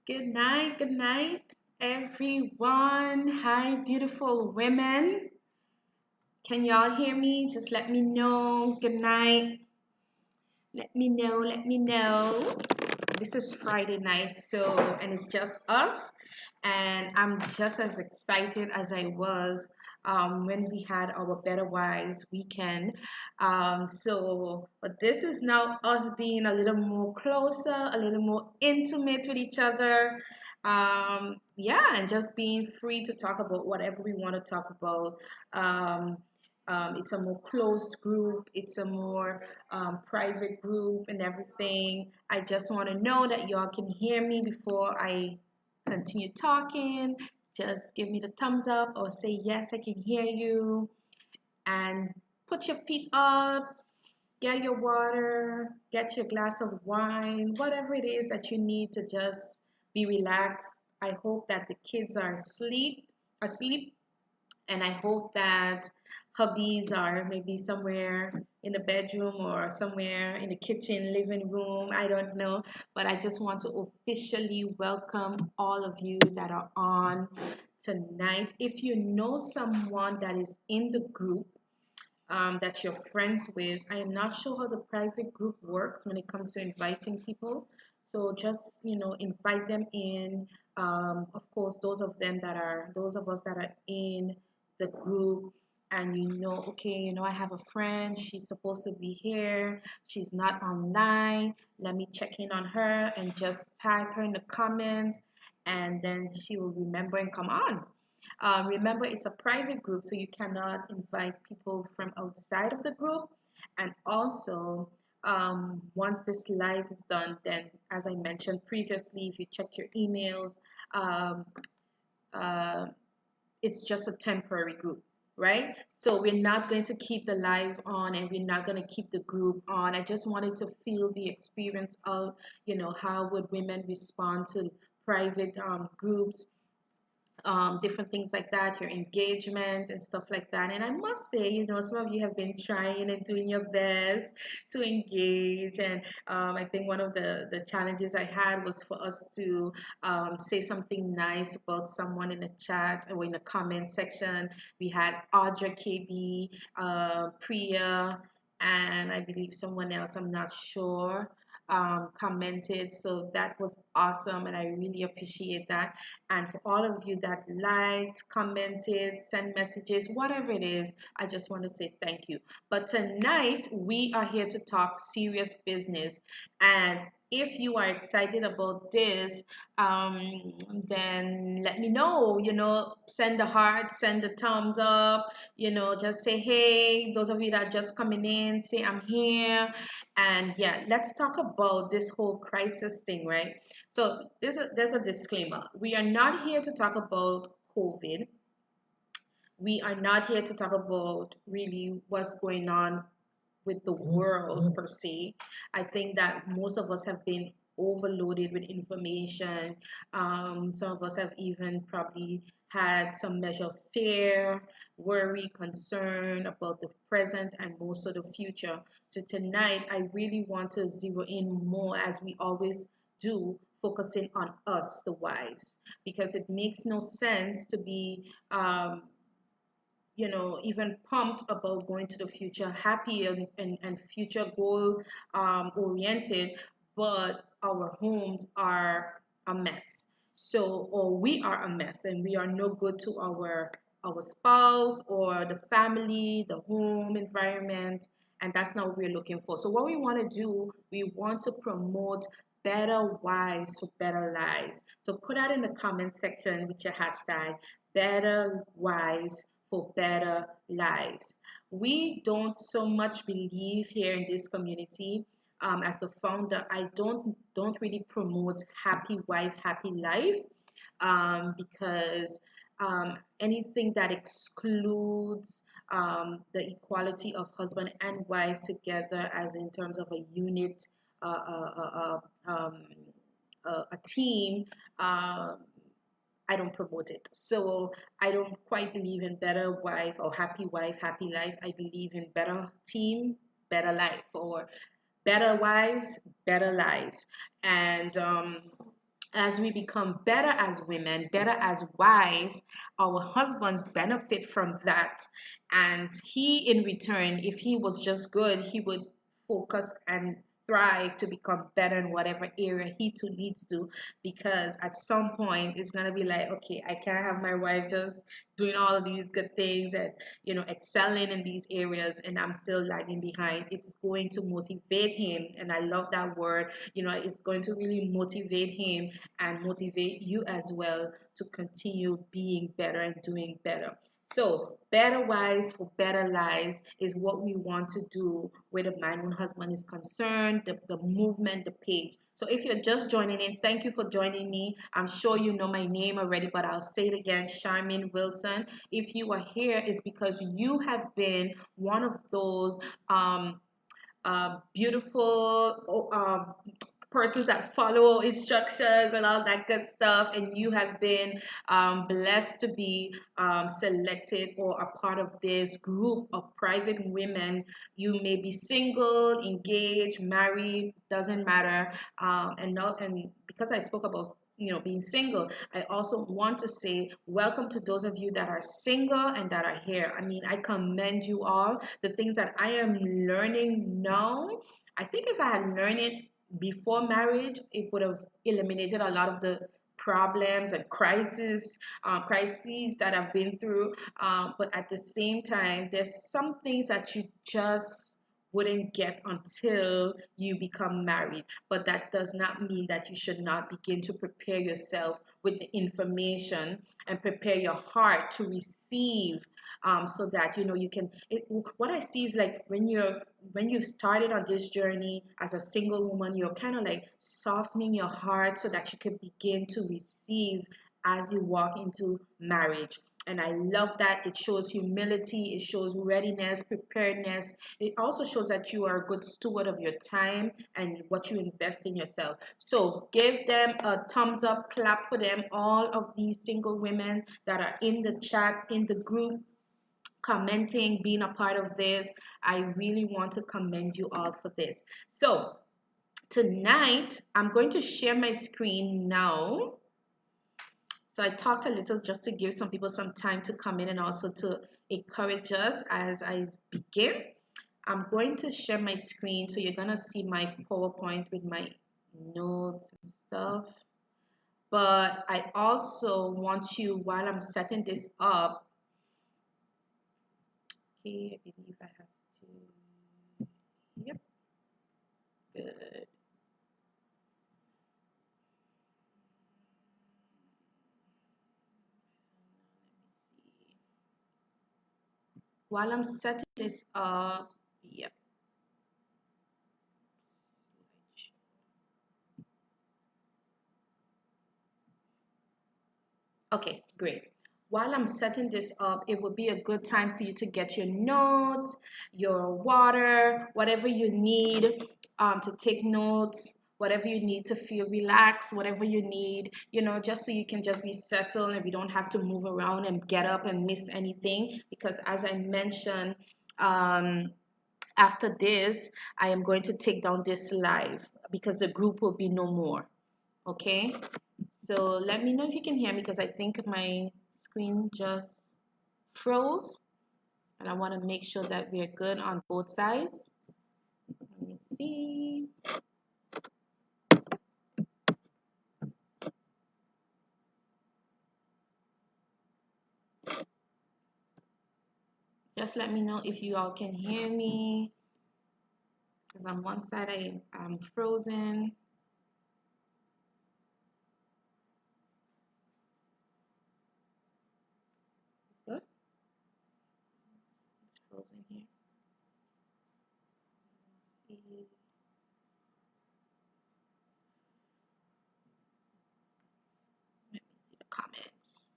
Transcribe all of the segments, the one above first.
Good night, everyone. Hi, beautiful women. Can y'all hear me? Just let me know. Good night. Let me know. This is Friday night, and it's just us, and I'm just as excited as I was when we had our Better Wives weekend. But this is now us being a little more closer, a little more intimate with each other. Yeah, and just being free to talk about whatever we want to talk about. Um, it's a more closed group, it's a more private group, and everything. I just want to know that y'all can hear me before I continue talking. Just give me the thumbs up or say, yes, I can hear you. And put your feet up, get your water, get your glass of wine, whatever it is that you need to just be relaxed. I hope that the kids are asleep, and I hope that hubbies are maybe somewhere in the bedroom or somewhere in the kitchen, living room. I don't know. But I just want to officially welcome all of you that are on tonight. If you know someone that is in the group, that you're friends with, I am not sure how the private group works when it comes to inviting people. So just, invite them in. Of course, those of us that are in the group, and okay, I have a friend, she's supposed to be here, she's not online. Let me check in on her and just tag her in the comments, and then she will remember and come on. Remember, it's a private group, so you cannot invite people from outside of the group. And also, once this live is done, then, as I mentioned previously, if you check your emails, um, uh, it's just a temporary group, right? So we're not going to keep the live on, and we're not going to keep the group on. I just wanted to feel the experience of, how would women respond to private groups, different things like that, your engagement and stuff like that. And I must say, some of you have been trying and doing your best to engage. And I think one of the challenges I had was for us to say something nice about someone in the chat or in the comment section. We had Audra KB, Priya, and I believe someone else, I'm not sure, commented. So that was awesome, and I really appreciate that. And for all of you that liked, commented, sent messages, whatever it is, I just want to say thank you. But tonight, we are here to talk serious business. And if you are excited about this, then let me know. Send the heart, send the thumbs up, just say, hey, those of you that are just coming in, say, I'm here. And yeah, let's talk about this whole crisis thing, right? So there's a disclaimer. We are not here to talk about COVID. We are not here to talk about really what's going on with the world per se. I think that most of us have been overloaded with information. Some of us have even probably had some measure of fear, worry, concern about the present and most of the future. So tonight, I really want to zero in more, as we always do, focusing on us, the wives, because it makes no sense to be even pumped about going to the future, happy and future goal oriented, but our homes are a mess. So, or we are a mess, and we are no good to our spouse or the family, the home environment, and that's not what we're looking for. So, what we want to do, we want to promote better wives for better lives. So, put that in the comment section with your hashtag better wives for better lives. We don't so much believe here in this community. As the founder, I don't really promote happy wife, happy life, because anything that excludes the equality of husband and wife together, as in terms of a unit, a team. I don't promote it. So I don't quite believe in better wife, happy life. I believe in better team, better life, or better wives, better lives. And as we become better as women, better as wives, our husbands benefit from that. And he, in return, if he was just good, he would focus and thrive to become better in whatever area he too needs to. Because at some point, it's going to be like, okay, I can't have my wife just doing all of these good things and, excelling in these areas, and I'm still lagging behind. It's going to motivate him. And I love that word. It's going to really motivate him and motivate you as well to continue being better and doing better. So, better wives for better lives is what we want to do where the man and husband is concerned, the movement, the page. So, if you're just joining in, thank you for joining me. I'm sure you know my name already, but I'll say it again, Charmaine Wilson. If you are here, it's because you have been one of those beautiful persons that follow instructions and all that good stuff, and you have been blessed to be selected or a part of this group of private women. You may be single, engaged, married, doesn't matter. And because I spoke about being single, I also want to say welcome to those of you that are single and that are here. I mean, I commend you all. The things that I am learning now, I think if I had learned it before marriage, it would have eliminated a lot of the problems and crises that I've been through. But at the same time, there's some things that you just wouldn't get until you become married. But that does not mean that you should not begin to prepare yourself with the information and prepare your heart to receive, so that you can. What I see is like when you started on this journey as a single woman, you're kind of like softening your heart so that you can begin to receive as you walk into marriage. And I love that. It shows humility, it shows readiness, preparedness. It also shows that you are a good steward of your time and what you invest in yourself. So give them a thumbs up, clap for them, all of these single women that are in the chat, in the group, commenting, being a part of this. I really want to commend you all for this. So tonight, I'm going to share my screen now. So I talked a little just to give some people some time to come in and also to encourage us as I begin. I'm going to share my screen, so you're going to see my PowerPoint with my notes and stuff. But I also want you, while I'm setting this up, okay, I believe I have to, yep, good. While I'm setting this up, yep. Okay, great. While I'm setting this up, it would be a good time for you to get your notes, your water, whatever you need to take notes, whatever you need to feel relaxed, whatever you need, just so you can just be settled and we don't have to move around and get up and miss anything. Because as I mentioned, after this, I am going to take down this live because the group will be no more. Okay? So let me know if you can hear me, because I think my screen just froze and I want to make sure that we're good on both sides. Let me see. Just let me know if you all can hear me, because on one side I'm frozen. Good. It's frozen here. Let me see the comments.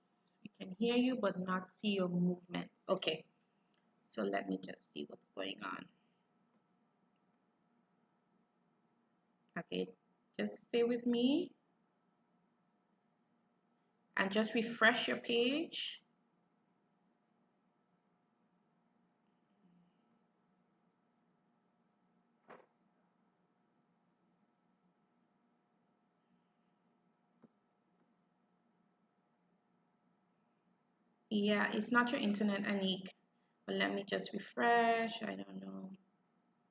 We can hear you but not see your movement. Okay. So let me just see what's going on. Okay, just stay with me and just refresh your page. Yeah, it's not your internet, Anik. But let me just refresh. I don't know.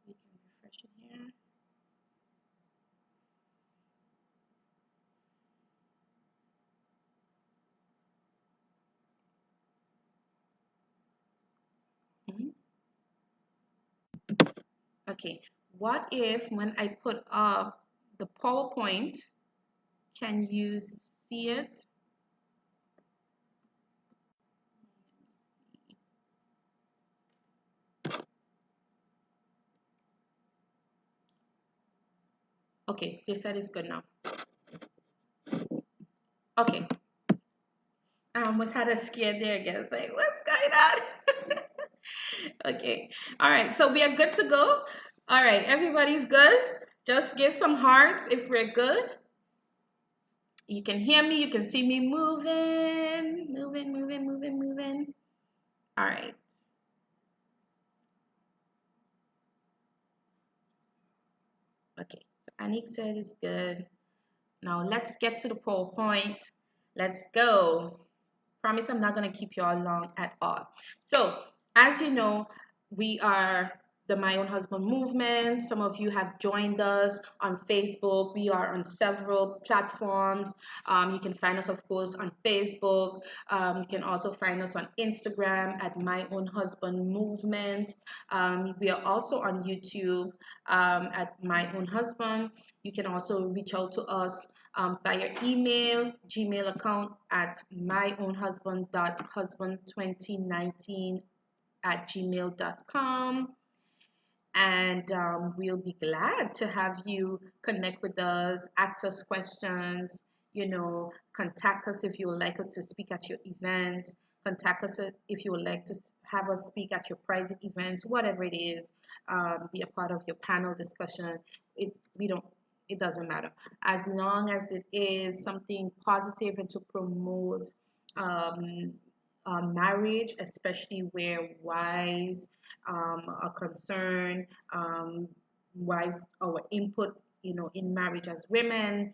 We can refresh it here. Okay. What if when I put up the PowerPoint, can you see it? Okay, they said it's good now. Okay. I almost had a scare there again. Like, what's going on? Okay. All right. So we are good to go. All right. Everybody's good. Just give some hearts if we're good. You can hear me. You can see me moving, moving, moving, moving, moving. All right. Okay. So Anik said it's good. Now let's get to the PowerPoint. Let's go. Promise I'm not going to keep you all long at all. So, as you know, we are the My Own Husband movement. Some of you have joined us on Facebook. We are on several platforms. You can find us, of course, on Facebook. You can also find us on Instagram at My Own Husband Movement. We are also on YouTube at My Own Husband. You can also reach out to us via email, Gmail account at myownhusband.husband2019 at gmail.com. And we'll be glad to have you connect with us, ask us questions, contact us if you would like us to speak at your events, contact us if you would like to have us speak at your private events, whatever it is, be a part of your panel discussion. We don't it doesn't matter as long as it is something positive and to promote um, marriage, especially where wives are concerned, wives, our input, in marriage as women,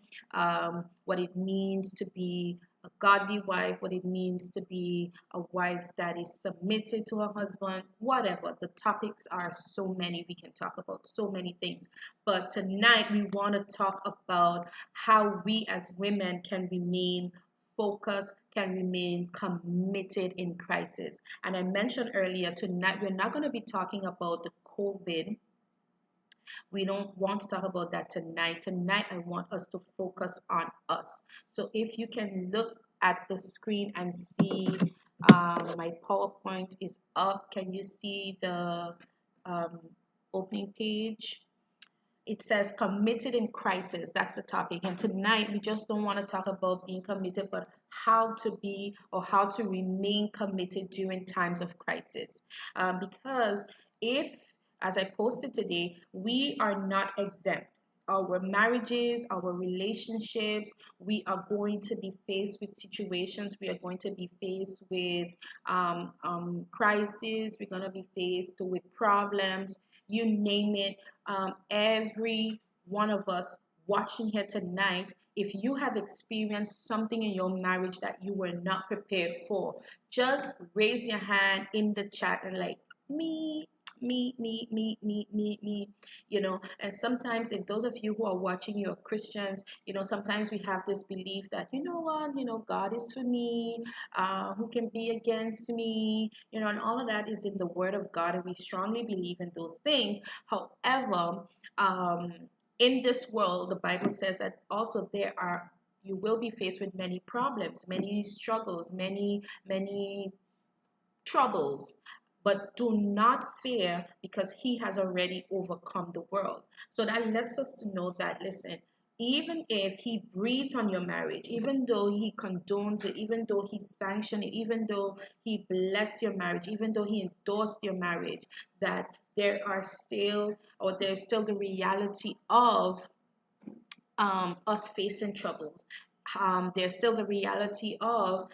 what it means to be a godly wife, what it means to be a wife that is submitted to her husband, whatever. The topics are so many, we can talk about so many things. But tonight we want to talk about how we as women can remain focused, can remain committed in crisis. And I mentioned earlier, tonight we're not going to be talking about the COVID. We don't want to talk about that tonight. Tonight, I want us to focus on us. So if you can look at the screen and see my PowerPoint is up. Can you see the um, opening page? It says committed in crisis. That's the topic. And tonight, we just don't want to talk about being committed, but how to be or how to remain committed during times of crisis. Because if, as I posted today, we are not exempt. Our marriages, our relationships, we are going to be faced with situations. We are going to be faced with crises. We're going to be faced with problems. You name it. Every one of us watching here tonight, if you have experienced something in your marriage that you were not prepared for, just raise your hand in the chat and like me, me, and sometimes if those of you who are watching, you're Christians, sometimes we have this belief that, what, God is for me, who can be against me, and all of that is in the word of God, and we strongly believe in those things. However, um, in this world, the Bible says that also you will be faced with many problems, many struggles, many troubles. But do not fear because he has already overcome the world. So that lets us to know that, listen, even if he breathes on your marriage, even though he condones it, even though he sanctions it, even though he bless your marriage, even though he endorsed your marriage, that there's still the reality of us facing troubles. There's still the reality of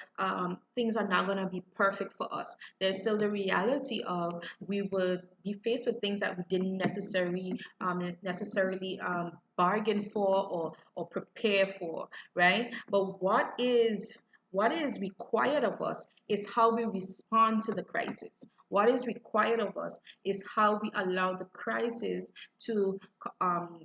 things are not going to be perfect for us. There's still the reality of we would be faced with things that we didn't necessarily bargain for or prepare for, right? But What is required of us is how we respond to the crisis. What is required of us is how we allow the crisis to um,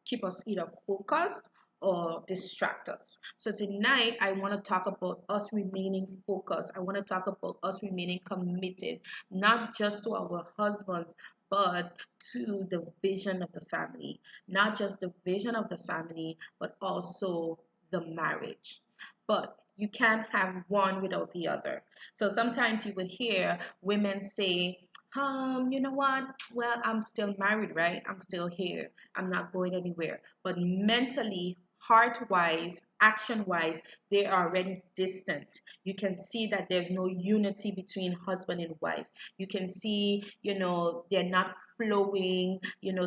keep us either focused or distract us. So tonight I want to talk about us remaining focused. I want to talk about us remaining committed, not just to our husbands, but to the vision of the family. Not just the vision of the family, but also the marriage. But you can't have one without the other. So sometimes you would hear women say, you know what? Well, I'm still married, right? I'm still here. I'm not going anywhere. But mentally, heart wise, action wise, they are already distant. You can see that there's no unity between husband and wife. You can see, they're not flowing,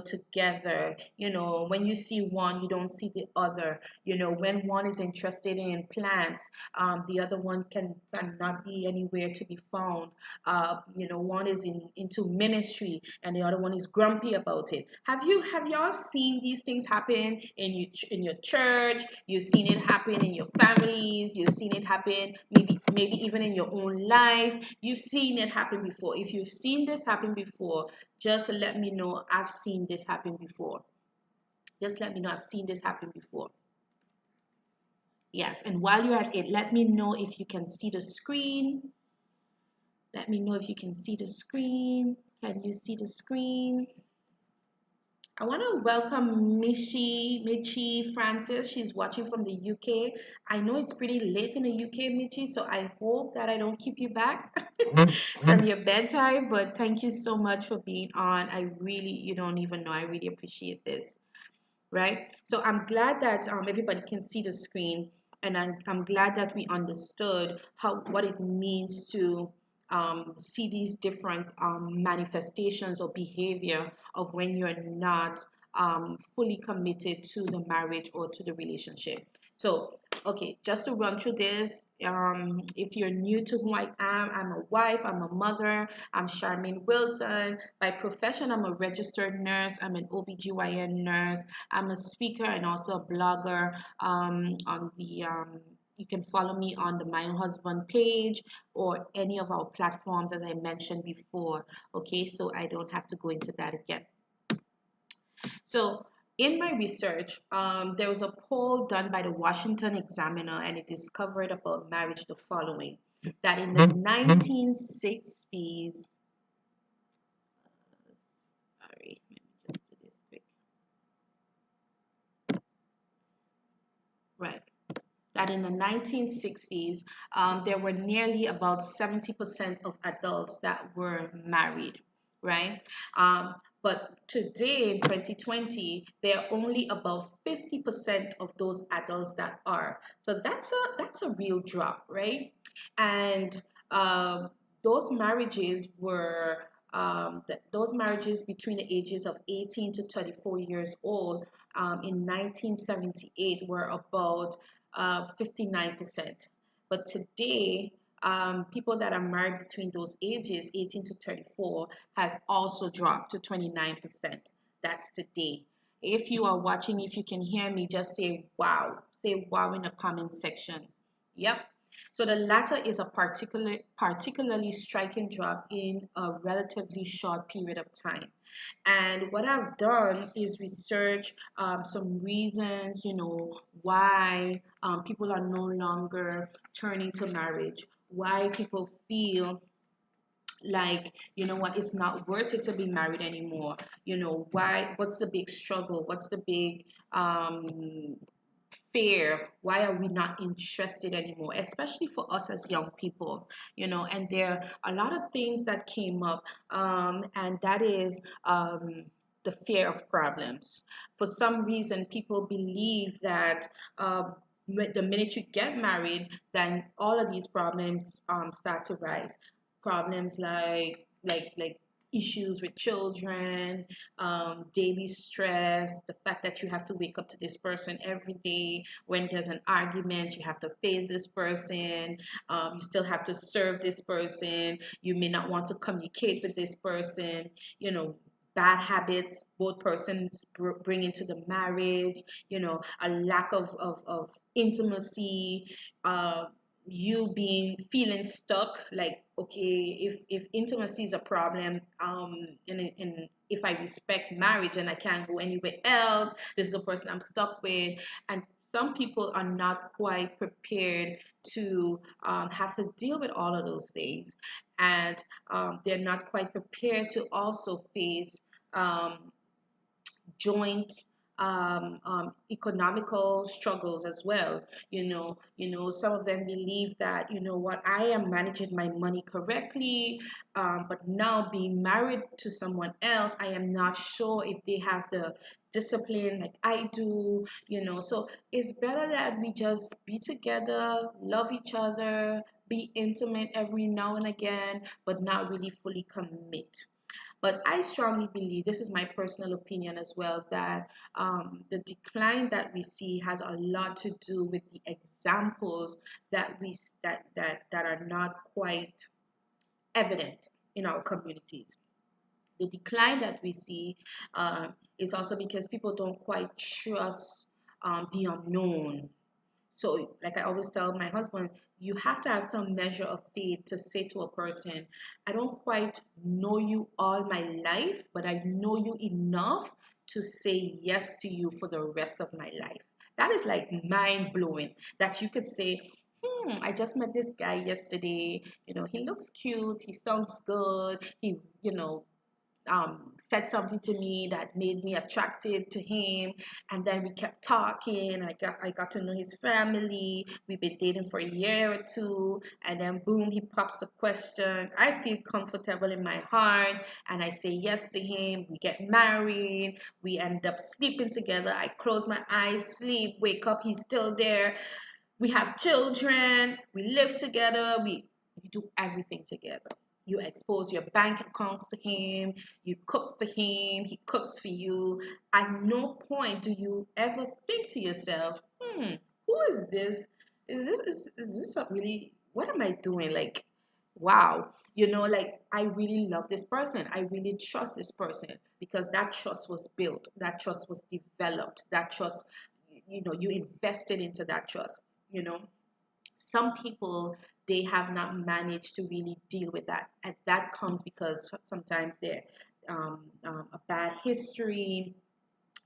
together. When you see one, you don't see the other. When one is interested in plants, the other one cannot be anywhere to be found. One is into ministry and the other one is grumpy about it. Have y'all seen these things happen in your church? You've seen it happen in your families. You've seen it happen maybe even in your own life. You've seen it happen before. If you've seen this happen before, just let me know I've seen this happen before. Just let me know I've seen this happen before. Yes, and while you're at it, let me know if you can see the screen. Let me know if you can see the screen. Can you see the screen? I want to welcome Michi Francis. She's watching from the UK. I know it's pretty late in the UK, Michi, so I hope that I don't keep you back from your bedtime. But thank you so much for being on. You don't even know, I really appreciate this. Right? So I'm glad that everybody can see the screen, and I'm glad that we understood what it means to see these different manifestations or behavior of when you're not fully committed to the marriage or to the relationship. So, okay, just to run through this, if you're new to who I am, I'm a wife, I'm a mother, I'm Charmaine Wilson. By profession, I'm a registered nurse, I'm an OBGYN nurse, I'm a speaker and also a blogger you can follow me on the My Husband page or any of our platforms, as I mentioned before. Okay, so I don't have to go into that again. So in my research, there was a poll done by the Washington Examiner, and it discovered about marriage the following: that in the 1960s, sorry, let me just do this quick. Right. That in the 1960s, there were nearly about 70% of adults that were married, right? But today in 2020, there are only about 50% of those adults that are. So that's a real drop, right? And those marriages were those marriages between the ages of 18 to 34 years old in 1978 were about 59%. But today, people that are married between those ages, 18 to 34, has also dropped to 29%. That's today. If you are watching, if you can hear me, just say wow. Say wow in the comment section. Yep. So the latter is a particularly striking drop in a relatively short period of time. And what I've done is research some reasons, why people are no longer turning to marriage, why people feel like, it's not worth it to be married anymore. What's the big struggle? What's the big fear? Why are we not interested anymore, especially for us as young people? And there are a lot of things that came up, and that is the fear of problems. For some reason, people believe that the minute you get married, then all of these problems start to rise. Problems like issues with children, daily stress, the fact that you have to wake up to this person every day. When there's an argument, you have to face this person. You still have to serve this person. You may not want to communicate with this person. Bad habits both persons bring into the marriage. A lack of intimacy. you being feeling stuck, like, okay, if intimacy is a problem, and if I respect marriage and I can't go anywhere else, this is the person I'm stuck with. And some people are not quite prepared to have to deal with all of those things, and they're not quite prepared to also face um, joint economical struggles as well. Some of them believe that, what, I am managing my money correctly, but now being married to someone else, I am not sure if they have the discipline like I do. So it's better that we just be together, love each other, be intimate every now and again, but not really fully commit. But I strongly believe, this is my personal opinion as well, that the decline that we see has a lot to do with the examples that are not quite evident in our communities. The decline that we see is also because people don't quite trust the unknown. So, like I always tell my husband, you have to have some measure of faith to say to a person, I don't quite know you all my life, but I know you enough to say yes to you for the rest of my life. That is like mind blowing, that you could say, I just met this guy yesterday. He looks cute. He sounds good. He said something to me that made me attracted to him, and then we kept talking. I got to know his family. We've been dating for a year or two, and then boom, he pops the question. I feel comfortable in my heart, and I say yes to him. We get married. We end up sleeping together. I close my eyes, sleep, wake up, he's still there. We have children. We live together. We do everything together. You expose your bank accounts to him. You cook for him. He cooks for you. At no point do you ever think to yourself, who is this? Is this a really, what am I doing? Like, wow. Like, I really love this person. I really trust this person, because that trust was built. That trust was developed. That trust, you invested into that trust. you know some people, they have not managed to really deal with that, and that comes because sometimes they're a bad history.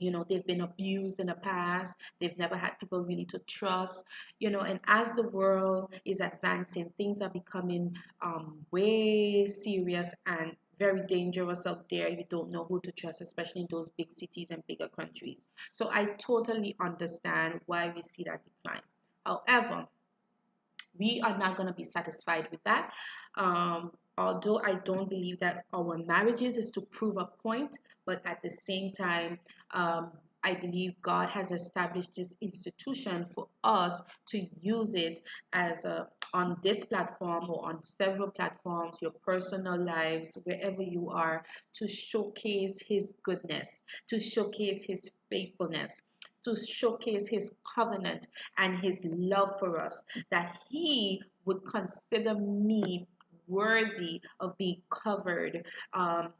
They've been abused in the past. They've never had people really to trust. And as the world is advancing, things are becoming way serious and very dangerous out there. You don't know who to trust, especially in those big cities and bigger countries. So I totally understand why we see that decline. However, we are not going to be satisfied with that. Although I don't believe that our marriages is to prove a point, but at the same time, I believe God has established this institution for us to use it as a on this platform or on several platforms, your personal lives, wherever you are, to showcase His goodness, to showcase His faithfulness, to showcase His covenant and His love for us, that He would consider me worthy of being covered on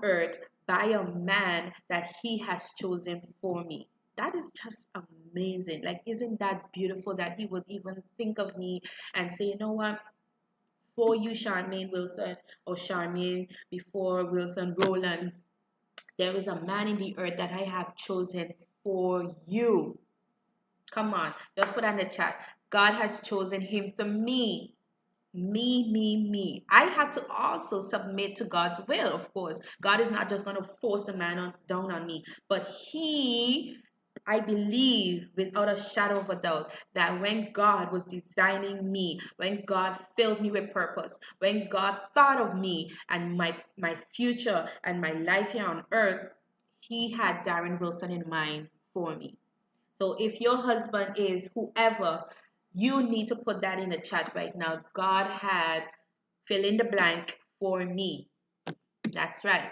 earth by a man that He has chosen for me. That is just amazing. Like, isn't that beautiful that He would even think of me and say, you know what? For you, Charmaine Wilson, or Charmaine before Wilson Roland, there is a man in the earth that I have chosen for you. Come on, just put on the chat. God has chosen him for me. Me. I had to also submit to God's will, of course. God is not just going to force the man down on me, but I believe without a shadow of a doubt that when God was designing me, when God filled me with purpose, when God thought of me and my future and my life here on earth, He had Darren Wilson in mind for me. So if your husband is whoever, you need to put that in the chat right now. God had fill in the blank for me. That's right.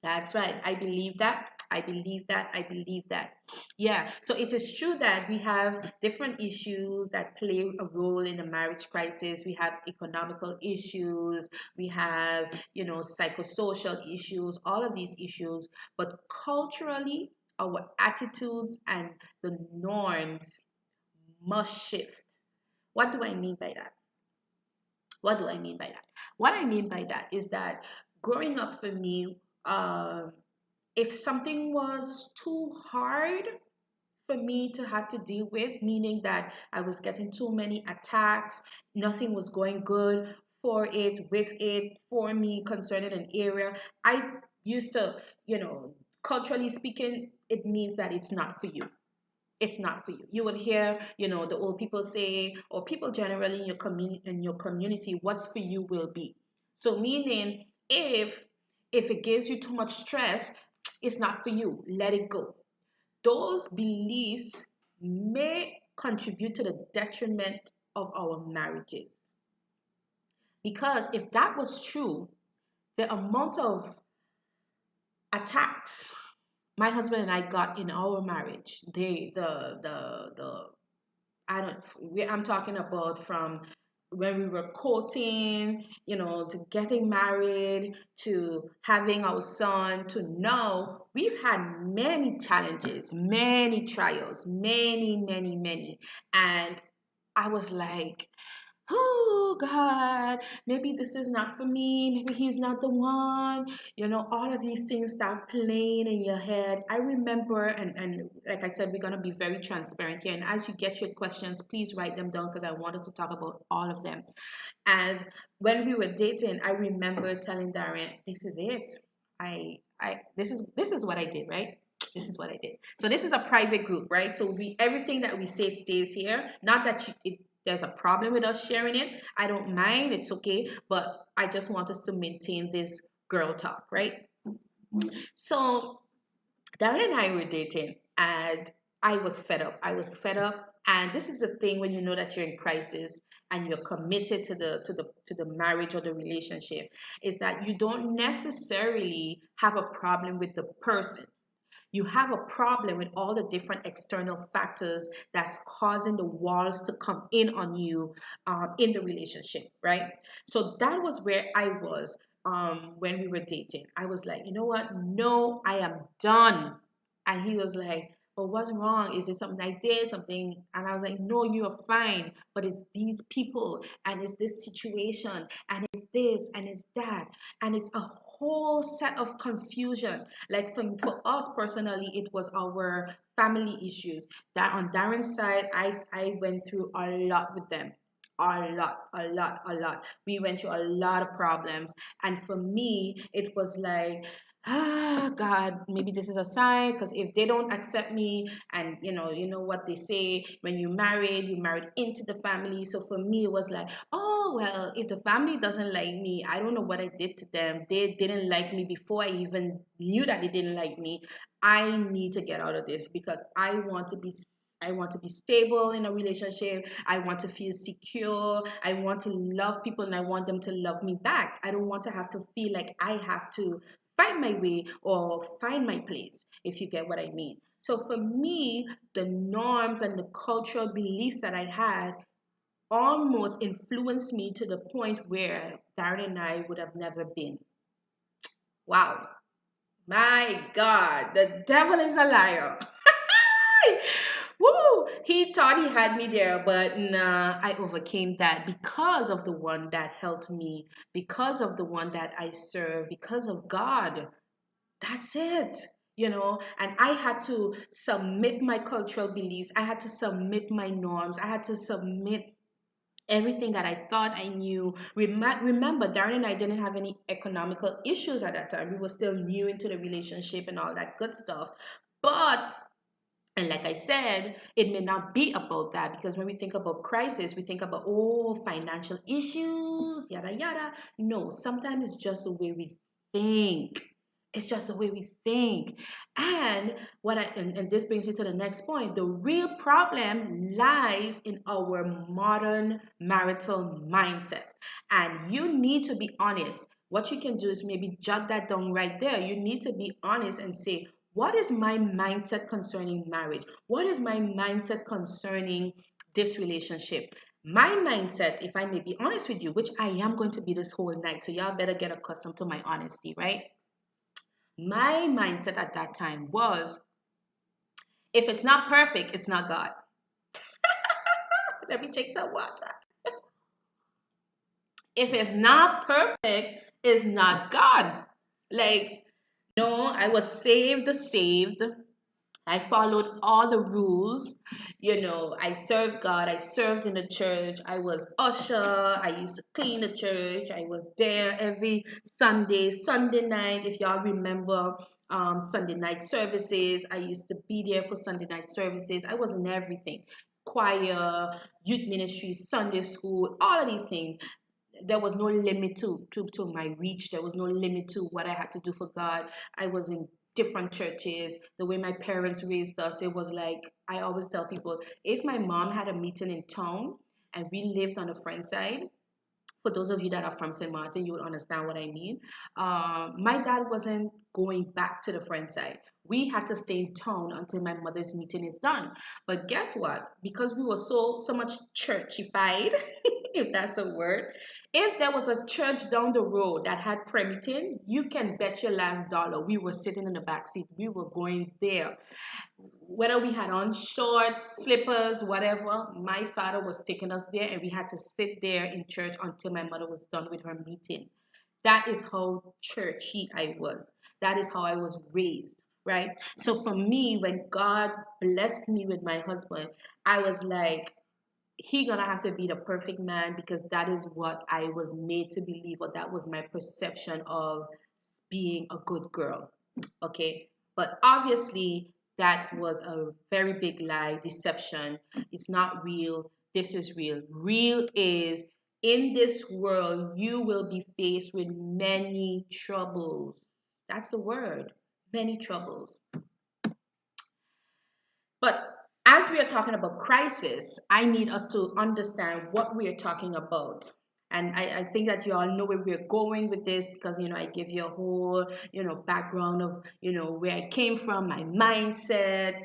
That's right. I believe that. I believe that. I believe that. Yeah. So it is true that we have different issues that play a role in the marriage crisis. We have economical issues. We have, psychosocial issues, all of these issues. But culturally, our attitudes and the norms must shift. What do I mean by that? What do I mean by that? What I mean by that is that growing up for me, if something was too hard for me to have to deal with, meaning that I was getting too many attacks, nothing was going good for it, with it, for me concerning an area, I used to, culturally speaking, it means that it's not for you. It's not for you. You would hear, the old people say, or people generally in your community, what's for you will be. So meaning, if it gives you too much stress, it's not for you. Let it go. Those beliefs may contribute to the detriment of our marriages. Because if that was true, the amount of attacks my husband and I got in our marriage, I don't, I'm talking about from when we were courting, to getting married, to having our son, to now, we've had many challenges, many trials, many, many, many. And I was like, oh God, maybe this is not for me. Maybe he's not the one. All of these things start playing in your head. I remember, and like I said, we're going to be very transparent here. And as you get your questions, please write them down because I want us to talk about all of them. And when we were dating, I remember telling Darren, this is it. This is what I did, right? This is what I did. So this is a private group, right? So everything that we say stays here. Not that there's a problem with us sharing it. I don't mind. It's okay. But I just want us to maintain this girl talk, right? So Darren and I were dating, and I was fed up. I was fed up. And this is the thing when you know that you're in crisis and you're committed to the marriage or the relationship, is that you don't necessarily have a problem with the person. You have a problem with all the different external factors that's causing the walls to come in on you in the relationship, right? So that was where I was when we were dating. I was like, you know what? No, I am done. And he was like, but what's wrong? Is it something I did? Something? And I was like, no, you are fine. But it's these people, and it's this situation, and it's this, and it's that. And it's a whole set of confusion. Like for us personally, it was our family issues. That on Darren's side, I went through a lot with them. A lot, a lot, a lot. We went through a lot of problems. And for me, it was like, ah, God, maybe this is a sign, because if they don't accept me, and you know what they say, when you married into the family. So for me, it was like, oh, well, if the family doesn't like me, I don't know what I did to them. They didn't like me before I even knew that they didn't like me. I need to get out of this because I want to be stable in a relationship. I want to feel secure. I want to love people and I want them to love me back. I don't want to have to feel like I have to find my way or find my place, if you get what I mean. So for me, the norms and the cultural beliefs that I had almost influenced me to the point where Darren and I would have never been. Wow. My God, the devil is a liar. Woo! He thought he had me there, but nah, I overcame that because of the one that helped me, because of the one that I serve, because of God. That's it. And I had to submit my cultural beliefs. I had to submit my norms. I had to submit everything that I thought I knew. Remember, Darren and I didn't have any economical issues at that time. We were still new into the relationship and all that good stuff. But and like I said, it may not be about that, because when we think about crisis, we think about, oh, financial issues, yada, yada. No, sometimes it's just the way we think. It's just the way we think. And this brings me to the next point. The real problem lies in our modern marital mindset. And you need to be honest. What you can do is maybe jot that down right there. You need to be honest and say, what is my mindset concerning marriage? What is my mindset concerning this relationship? My mindset, if I may be honest with you, which I am going to be this whole night, so y'all better get accustomed to my honesty, right? My mindset at that time was, if it's not perfect, it's not God. Let me take some water. If it's not perfect, it's not God. Like, no, I was saved. I followed all the rules. I served God. I served in the church. I was usher. I used to clean the church. I was there every Sunday night. If y'all remember Sunday night services, I used to be there for Sunday night services. I was in everything: choir, youth ministry, Sunday school, all of these things. There was no limit to my reach. There was no limit to what I had to do for God. I was in different churches. The way my parents raised us, it was like, I always tell people, if my mom had a meeting in town and we lived on the friend side, for those of you that are from St. Martin, you would understand what I mean. My dad wasn't going back to the friend side. We had to stay in town until my mother's meeting is done. But guess what? Because we were so much churchified, if that's a word, if there was a church down the road that had prayer meeting, you can bet your last dollar we were sitting in the back seat. We were going there. Whether we had on shorts, slippers, whatever, my father was taking us there, and we had to sit there in church until my mother was done with her meeting. That is how churchy I was. That is how I was raised, right? So for me, when God blessed me with my husband, I was like, he gonna have to be the perfect man, because that is what I was made to believe, or that was my perception of being a good girl. Okay. But obviously, that was a very big lie, deception. It's not real. This is real. Real is, in this world, you will be faced with many troubles. That's the word. Many troubles. But as we are talking about crisis, I need us to understand what we are talking about. And I think that you all know where we're going with this, because, I give you a whole, background of, where I came from, my mindset,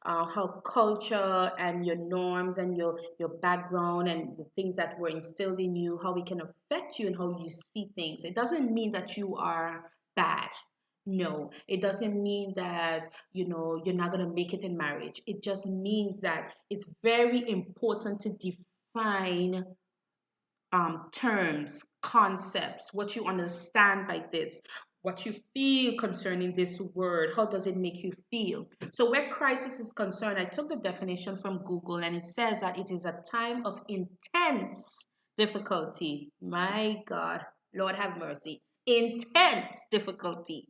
how culture and your norms and your background and the things that were instilled in you, how it can affect you and how you see things. It doesn't mean that you are bad. No, it doesn't mean that, you're not going to make it in marriage. It just means that it's very important to define terms, concepts, what you understand by this, what you feel concerning this word, how does it make you feel? So, where crisis is concerned, I took the definition from Google, and it says that it is a time of intense difficulty. My God, Lord have mercy. Intense difficulty.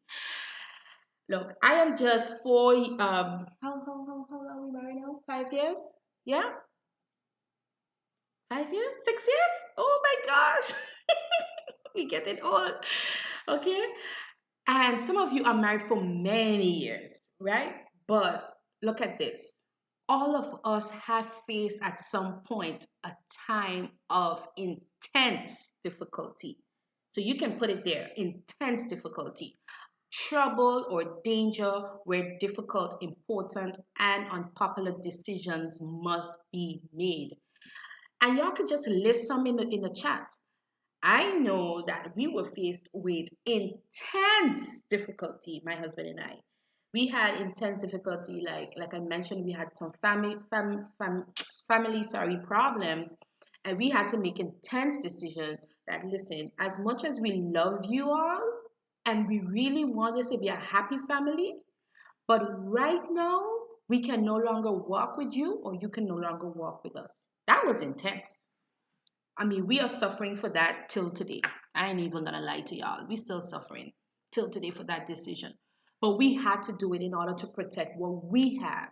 Look, I am just how long are we married now? 5 years? Yeah? 5 years? 6 years? Oh my gosh. We getting old. Okay. And some of you are married for many years, right? But look at this. All of us have faced at some point a time of intense difficulty. So you can put it there, intense difficulty. Trouble or danger where difficult, important, and unpopular decisions must be made. And y'all could just list some in the chat. I know that we were faced with intense difficulty, my husband and I. We had intense difficulty, like I mentioned, we had some family problems, and we had to make intense decisions that, listen, as much as we love you all and we really want this to be a happy family, but right now we can no longer walk with you, or you can no longer walk with us. That was intense. I mean, we are suffering for that till today. I ain't even gonna lie to y'all. We still suffering till today for that decision. But we had to do it in order to protect what we have.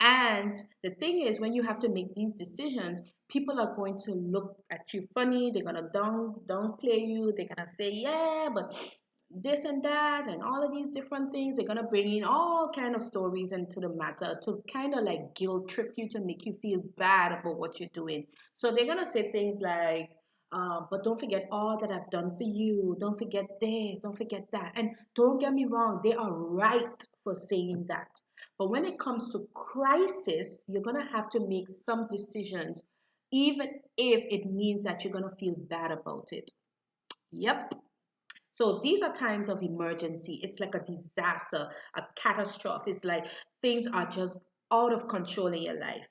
And the thing is, when you have to make these decisions, people are going to look at you funny. They're gonna downplay you. They're gonna say, yeah, but this and that and all of these different things. They're gonna bring in all kind of stories into the matter to kind of like guilt trip you, to make you feel bad about what you're doing. So they're gonna say things like, but don't forget all that I've done for you. Don't forget this. Don't forget that. And don't get me wrong, they are right for saying that. But when it comes to crisis, you're gonna have to make some decisions, even if it means that you're gonna feel bad about it. Yep. So these are times of emergency. It's like a disaster, a catastrophe. It's like things are just out of control in your life.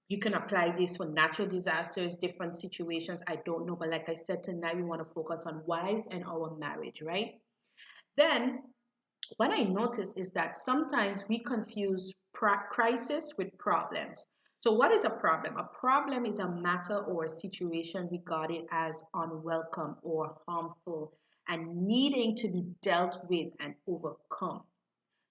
You can apply this for natural disasters, different situations. I don't know. But like I said, tonight we want to focus on wives and our marriage, right? Then what I notice is that sometimes we confuse crisis with problems. So, what is a problem? A problem is a matter or a situation regarded as unwelcome or harmful and needing to be dealt with and overcome.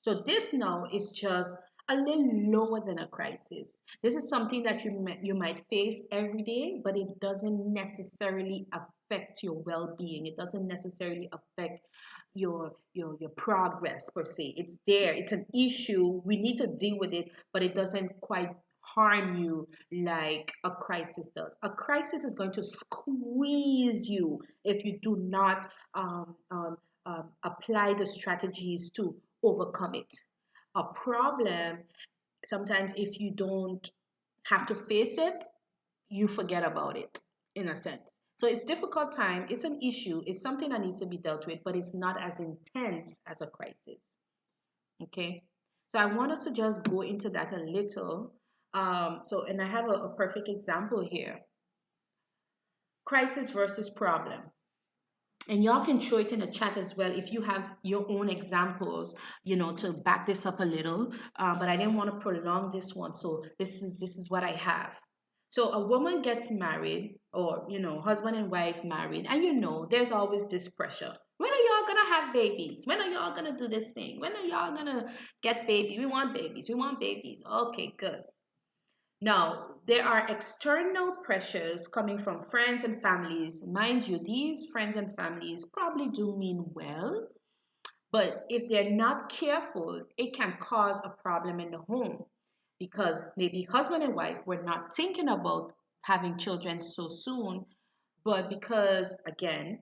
So this now is just a little lower than a crisis. This is something that you might face every day, but it doesn't necessarily affect your well-being. It doesn't necessarily affect your progress per se. It's there. It's an issue. We need to deal with it, but it doesn't quite harm you like a crisis does. A crisis is going to squeeze you if you do not apply the strategies to overcome it. A problem, sometimes if you don't have to face it, you forget about it in a sense. So it's difficult time, it's an issue, it's something that needs to be dealt with, but it's not as intense as a crisis. Okay. So I want us to just go into that a little. And I have a perfect example here. Crisis versus problem. And y'all can show it in the chat as well if you have your own examples, to back this up a little. But I didn't want to prolong this one, so this is what I have. So a woman gets married, or husband and wife married, and there's always this pressure. When are y'all gonna have babies? When are y'all gonna do this thing? When are y'all gonna get babies? We want babies. We want babies. Okay, good. Now, there are external pressures coming from friends and families. Mind you, these friends and families probably do mean well, but if they're not careful, it can cause a problem in the home because maybe husband and wife were not thinking about having children so soon, but because, again,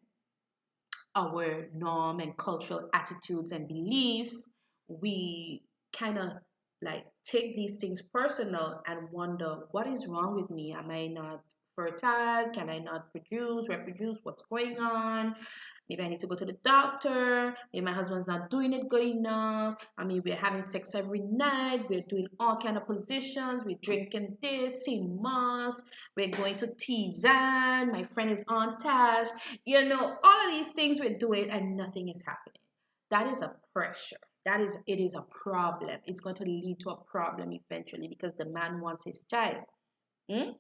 our norm and cultural attitudes and beliefs, we kind of like take these things personal and wonder what is wrong with me? Am I not fertile? Can I not reproduce? What's going on? Maybe I need to go to the doctor. Maybe my husband's not doing it good enough. I mean, we're having sex every night. We're doing all kind of positions. We're drinking this, seeing mass. We're going to Tizan. My friend is on task. All of these things we're doing and nothing is happening. That is a pressure. It is a problem. It's going to lead to a problem eventually because the man wants his child. Hmm?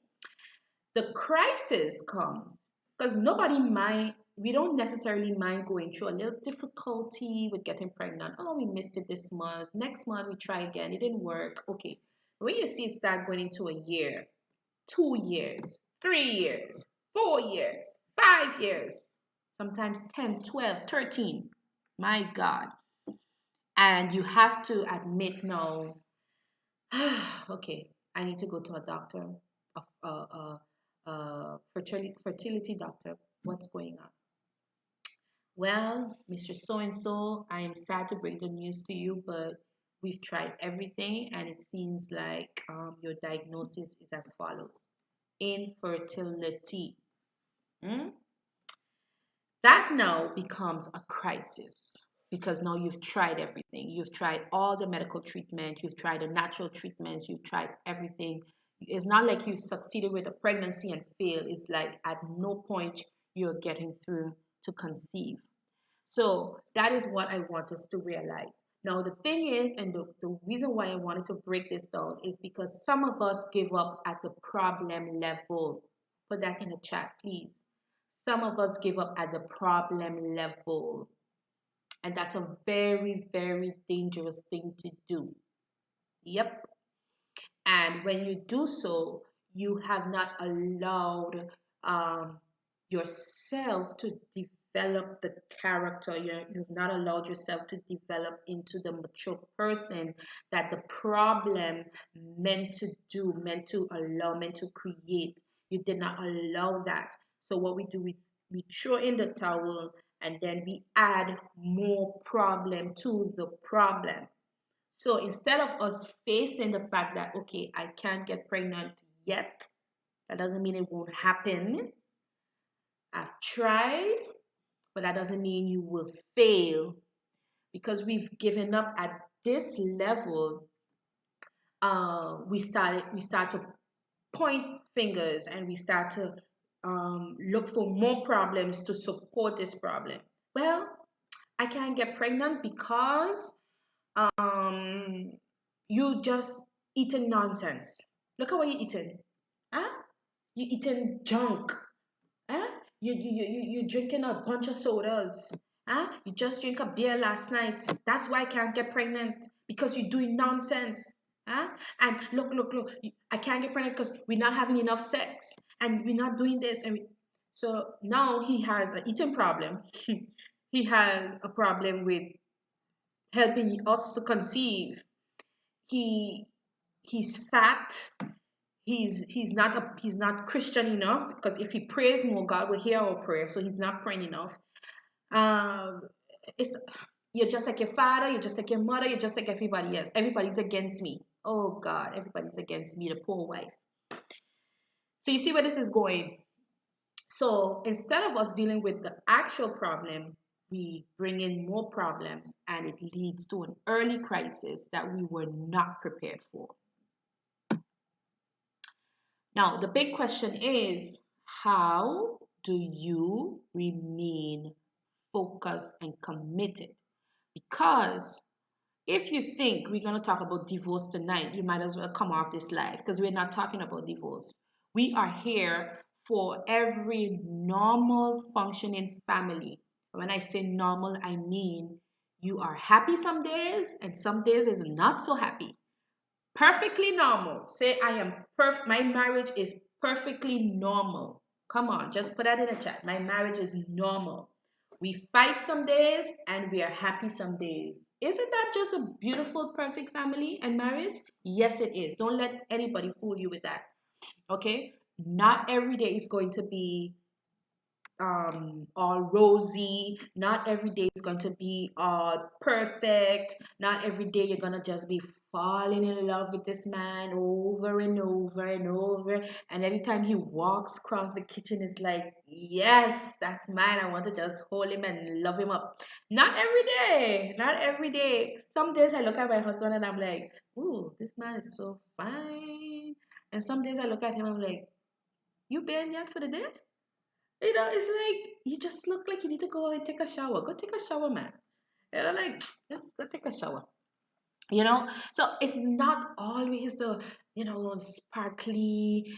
The crisis comes because we don't necessarily mind going through a little difficulty with getting pregnant. Oh, we missed it this month. Next month we try again. It didn't work. Okay. When you see it start going into a year, 2 years, 3 years, 4 years, 5 years, sometimes 10, 12, 13. My God. And you have to admit now, okay, I need to go to a doctor, fertility doctor. What's going on? Well, Mr. So and so, I am sad to bring the news to you, but we've tried everything and it seems like your diagnosis is as follows: infertility. Hmm? That now becomes a crisis because now you've tried everything. You've tried all the medical treatment, you've tried the natural treatments, you've tried everything. It's not like you succeeded with a pregnancy and failed. It's like at no point you're getting through to conceive. So that is what I want us to realize. Now, the thing is, and the reason why I wanted to break this down is because some of us give up at the problem level. Put that in the chat, please. Some of us give up at the problem level. And that's a very, very dangerous thing to do. Yep. And when you do so, you have not allowed yourself to develop the character. You've not allowed yourself to develop into the mature person that the problem meant to do, meant to allow, meant to create. You did not allow that. So what we do, we throw in the towel and then we add more problem to the problem. So instead of us facing the fact that, okay, I can't get pregnant yet, that doesn't mean it won't happen. I've tried, but that doesn't mean you will fail because we've given up at this level. We start to point fingers and we start to look for more problems to support this problem. Well, I can't get pregnant because um, you just eating nonsense. Look at what you're eating. Huh? You eating junk. Huh? You drinking a bunch of sodas. Huh? You just drink a beer last night. That's why I can't get pregnant because you're doing nonsense. Huh? And look, I can't get pregnant because we're not having enough sex and we're not doing this. So now he has an eating problem. He has a problem with helping us to conceive. He he's fat. He's not Christian enough because if he prays more, God will hear our prayer. So he's not praying enough. Um, it's You're just like your father, you're just like your mother, you're just like everybody else. Everybody's against me. Oh God, everybody's against me, the poor wife. So you see where this is going. So instead of us dealing with the actual problem, we bring in more problems and it leads to an early crisis that we were not prepared for. Now, the big question is, how do you remain focused and committed? Because if you think we're going to talk about divorce tonight, you might as well come off this live because we're not talking about divorce. We are here for every normal functioning family. When I say normal, I mean you are happy some days and some days is not so happy. Perfectly normal. Say I am perfect. My marriage is perfectly normal. Come on, just put that in the chat. My marriage is normal. We fight some days and we are happy some days. Isn't that just a beautiful, perfect family and marriage? Yes, it is. Don't let anybody fool you with that. Okay? Not every day is going to be all rosy. Not every day is going to be all perfect. Not every day you're gonna just be falling in love with this man over and over and over. And every time he walks across the kitchen, it's like, yes, that's mine. I want to just hold him and love him up. Not every day. Not every day. Some days I look at my husband and I'm like, ooh, this man is so fine. And some days I look at him, I'm like, you been yet for the day? It's like you just look like you need to go and take a shower. Go take a shower, man. Like just go take a shower. So it's not always the sparkly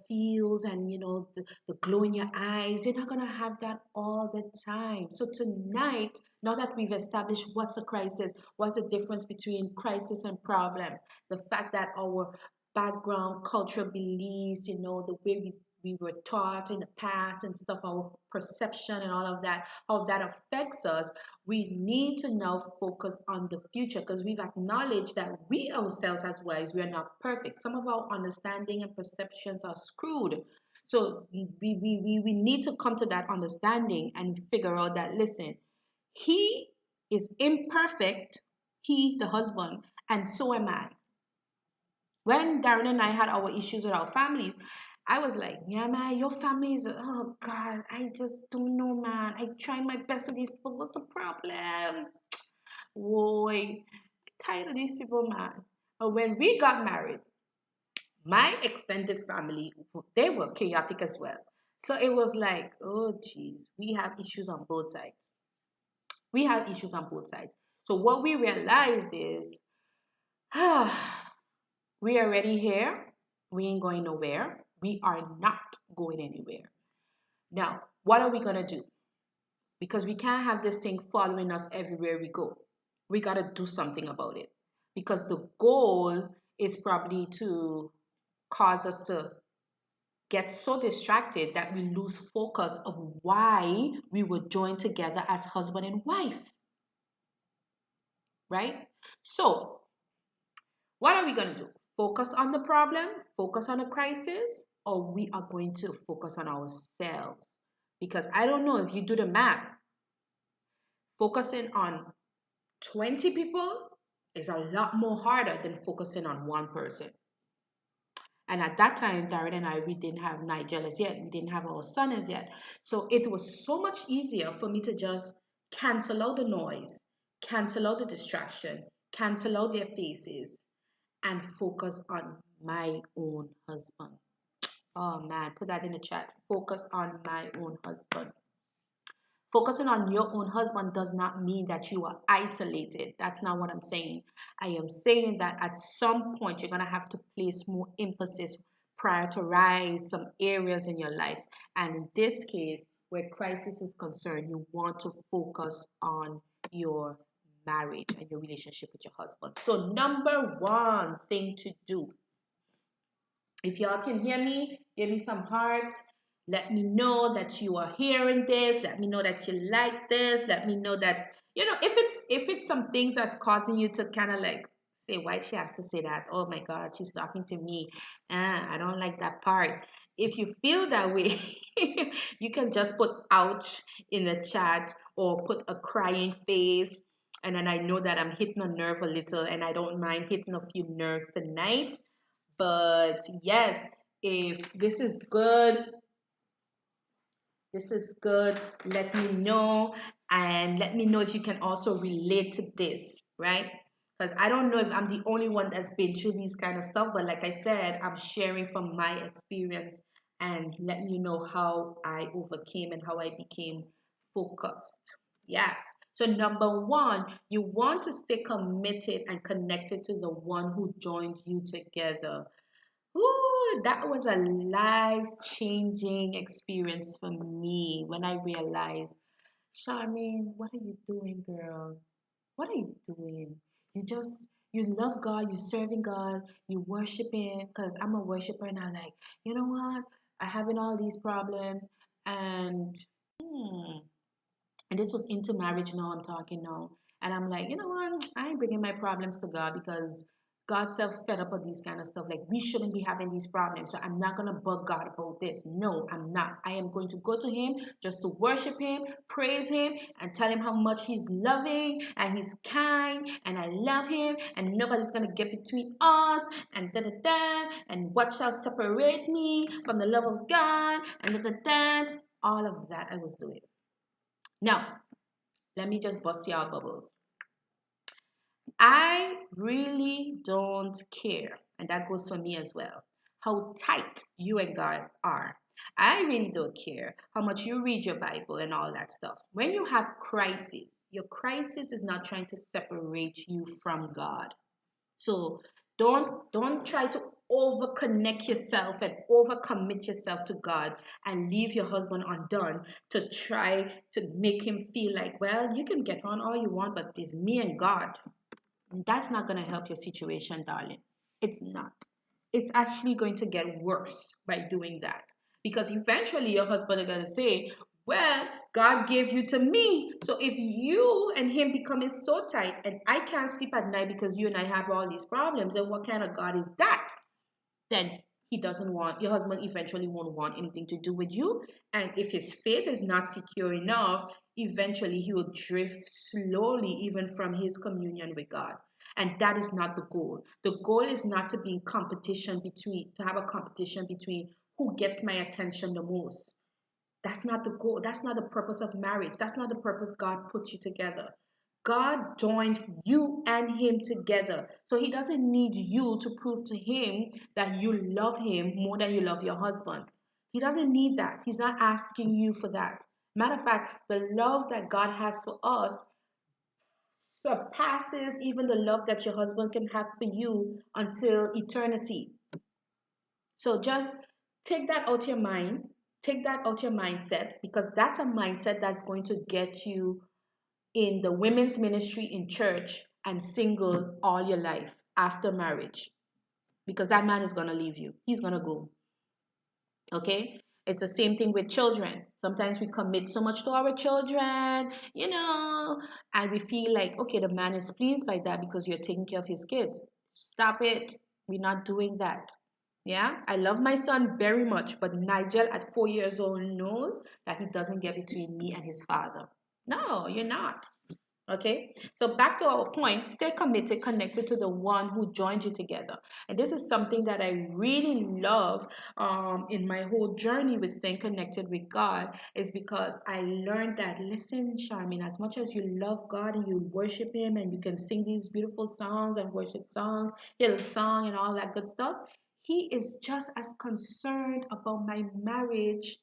feels and the glow in your eyes. You're not gonna have that all the time. So tonight, now that we've established what's a crisis, what's the difference between crisis and problem, the fact that our background, cultural beliefs, the way we were taught in the past and stuff, our perception and all of that, how that affects us, we need to now focus on the future because we've acknowledged that we ourselves as wives, we are not perfect. Some of our understanding and perceptions are screwed. So we need to come to that understanding and figure out that, listen, he is imperfect, he, the husband, and so am I. When Darren and I had our issues with our families, I was like, yeah, man, your family is, oh God, I just don't know, man. I try my best with these people. What's the problem? Boy, tired of these people, man. But when we got married, my extended family, they were chaotic as well. So it was like, oh, geez, we have issues on both sides. We have issues on both sides. So what we realized is, we are already here. We ain't going nowhere. We are not going anywhere. Now, what are we going to do? Because we can't have this thing following us everywhere we go. We got to do something about it. Because the goal is probably to cause us to get so distracted that we lose focus of why we were joined together as husband and wife. Right? So, what are we going to do? Focus on the problem, focus on the crisis, or we are going to focus on ourselves? Because I don't know if you do the math, focusing on 20 people is a lot more harder than focusing on one person. And at that time, Darren and I, we didn't have Nigel as yet. We didn't have our son as yet. So it was so much easier for me to just cancel out the noise, cancel out the distraction, cancel out their faces, and focus on my own husband. Oh man, put that in the chat. Focus on my own husband. Focusing on your own husband does not mean that you are isolated. That's not what I'm saying. I am saying that at some point you're going to have to place more emphasis, prioritize some areas in your life. And in this case, where crisis is concerned, you want to focus on your marriage and your relationship with your husband. So, number one thing to do, if y'all can hear me, give me some hearts. Let me know that you are hearing this. Let me know that you like this. Let me know that, if it's some things that's causing you to kind of like say, why she has to say that? Oh my God, she's talking to me. I don't like that part. If you feel that way, you can just put ouch in the chat or put a crying face. And then I know that I'm hitting a nerve a little, and I don't mind hitting a few nerves tonight. But yes, if this is good, let me know, and let me know if you can also relate to this, right? Because I don't know if I'm the only one that's been through these kind of stuff, but like I said, I'm sharing from my experience and letting you know how I overcame and how I became focused. Yes. So number one, you want to stay committed and connected to the one who joined you together. Ooh, that was a life-changing experience for me when I realized, Charmaine, what are you doing, girl? What are you doing? You love God, you serving God, you worshiping, because I'm a worshiper and I'm like, you know what? I having all these problems and hmm, and this was into marriage now, I'm talking now. And I'm like, you know what? I ain't bringing my problems to God because God's self fed up with these kind of stuff. Like, we shouldn't be having these problems. So I'm not going to bug God about this. No, I'm not. I am going to go to Him just to worship Him, praise Him, and tell Him how much He's loving and He's kind and I love Him and nobody's going to get between us and da da da. And what shall separate me from the love of God and da da da. All of that I was doing. Now, let me just bust y'all bubbles. I really don't care, and that goes for me as well, how tight you and God are. I really don't care how much you read your Bible and all that stuff. When you have crisis, your crisis is not trying to separate you from God. So don't try to over connect yourself and over commit yourself to God and leave your husband undone to try to make him feel like, well, you can get on all you want, but it's me and God. That's not going to help your situation, darling. It's not. It's actually going to get worse by doing that. Because eventually your husband is going to say, well, God gave you to me. So if you and him becoming so tight and I can't sleep at night because you and I have all these problems, then what kind of God is that? Then he doesn't want, your husband eventually won't want anything to do with you. And if his faith is not secure enough, eventually he will drift slowly even from his communion with God. And that is not the goal. The goal is not to be in competition to have a competition between who gets my attention the most. That's not the goal. That's not the purpose of marriage. That's not the purpose God put you together. God joined you and him together. So he doesn't need you to prove to him that you love him more than you love your husband. He doesn't need that. He's not asking you for that. Matter of fact, the love that God has for us surpasses even the love that your husband can have for you until eternity. So just take that out your mind, take that out your mindset, because that's a mindset that's going to get you in the women's ministry in church and single all your life after marriage. Because that man is going to leave you. He's going to go. Okay? It's the same thing with children. Sometimes we commit so much to our children, and we feel like, okay, the man is pleased by that because you're taking care of his kids. Stop it. We're not doing that. Yeah, I love my son very much, but Nigel at 4 years old knows that he doesn't get between me and his father. No, you're not. Okay, so back to our point, stay committed, connected to the one who joined you together. And this is something that I really love in my whole journey with staying connected with God, is because I learned that, listen, Charmaine, as much as you love God and you worship Him and you can sing these beautiful songs and worship songs, His song and all that good stuff, He is just as concerned about my marriage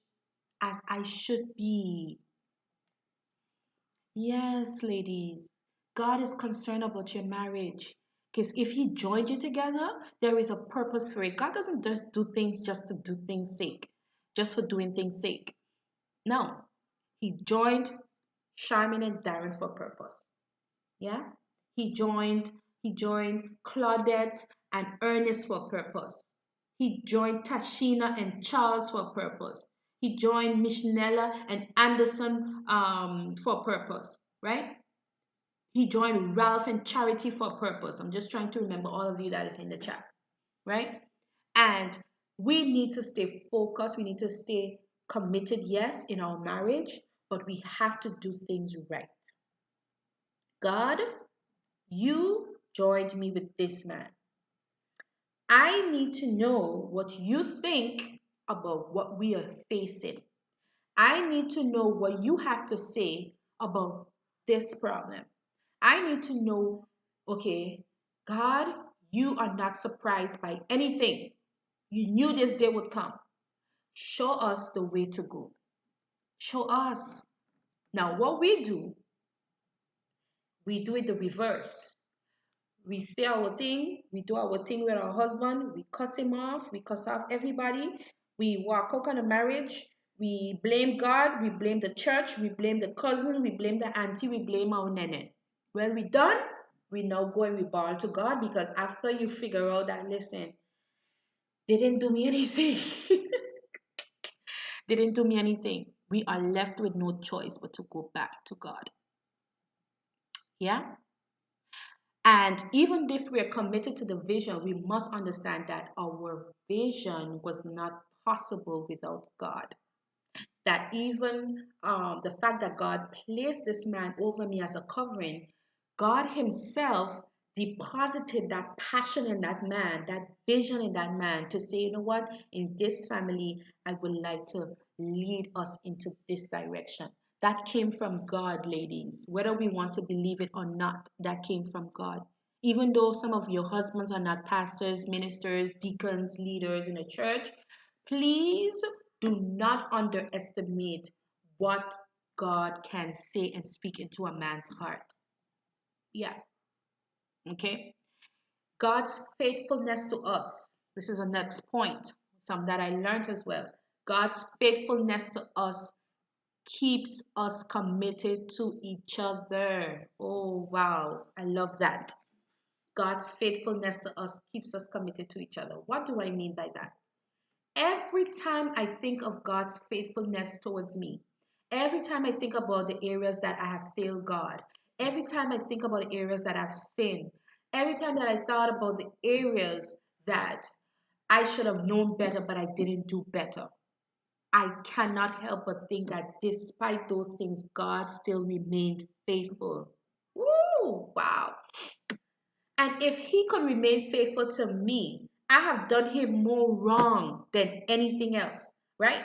as I should be. Yes, ladies, God is concerned about your marriage. Because if He joined you together, there is a purpose for it. God doesn't just do things just to do things sake, just for doing things sake. No, He joined Charmin and Darren for a purpose. Yeah, He joined Claudette and Ernest for a purpose. He joined Tashina and Charles for a purpose. He joined Mishnella and Anderson for a purpose, right? He joined Ralph and Charity for a purpose. I'm just trying to remember all of you that is in the chat, right? And we need to stay focused. We need to stay committed, yes, in our marriage, but we have to do things right. God, you joined me with this man. I need to know what you think about what we are facing. I need to know what you have to say about this problem. I need to know, okay, God, you are not surprised by anything. You knew this day would come. Show us the way to go. Show us. Now, what we do it the reverse. We say our thing, we do our thing with our husband, we cuss him off, we cuss off everybody, we walk out on a marriage, we blame God, we blame the church, we blame the cousin, we blame the auntie, we blame our nene. Well, we done, we now go and we bow to God, because after you figure out that, listen, they didn't do me anything, they didn't do me anything, we are left with no choice but to go back to God. Yeah? And even if we are committed to the vision, we must understand that our vision was not possible without God. That even the fact that God placed this man over me as a covering, God Himself deposited that passion in that man, that vision in that man to say, you know what, in this family, I would like to lead us into this direction. That came from God, ladies. Whether we want to believe it or not, that came from God. Even though some of your husbands are not pastors, ministers, deacons, leaders in a church, please do not underestimate what God can say and speak into a man's heart. Yeah, okay. God's faithfulness to us. This is a next point, some that I learned as well. God's faithfulness to us keeps us committed to each other. Oh, wow. I love that. God's faithfulness to us keeps us committed to each other. What do I mean by that? Every time I think of God's faithfulness towards me, every time I think about the areas that I have failed God, every time I think about the areas that I've sinned, every time that I thought about the areas that I should have known better, but I didn't do better, I cannot help but think that despite those things, God still remained faithful. Woo! Wow. And if He could remain faithful to me, I have done Him more wrong than anything else, right?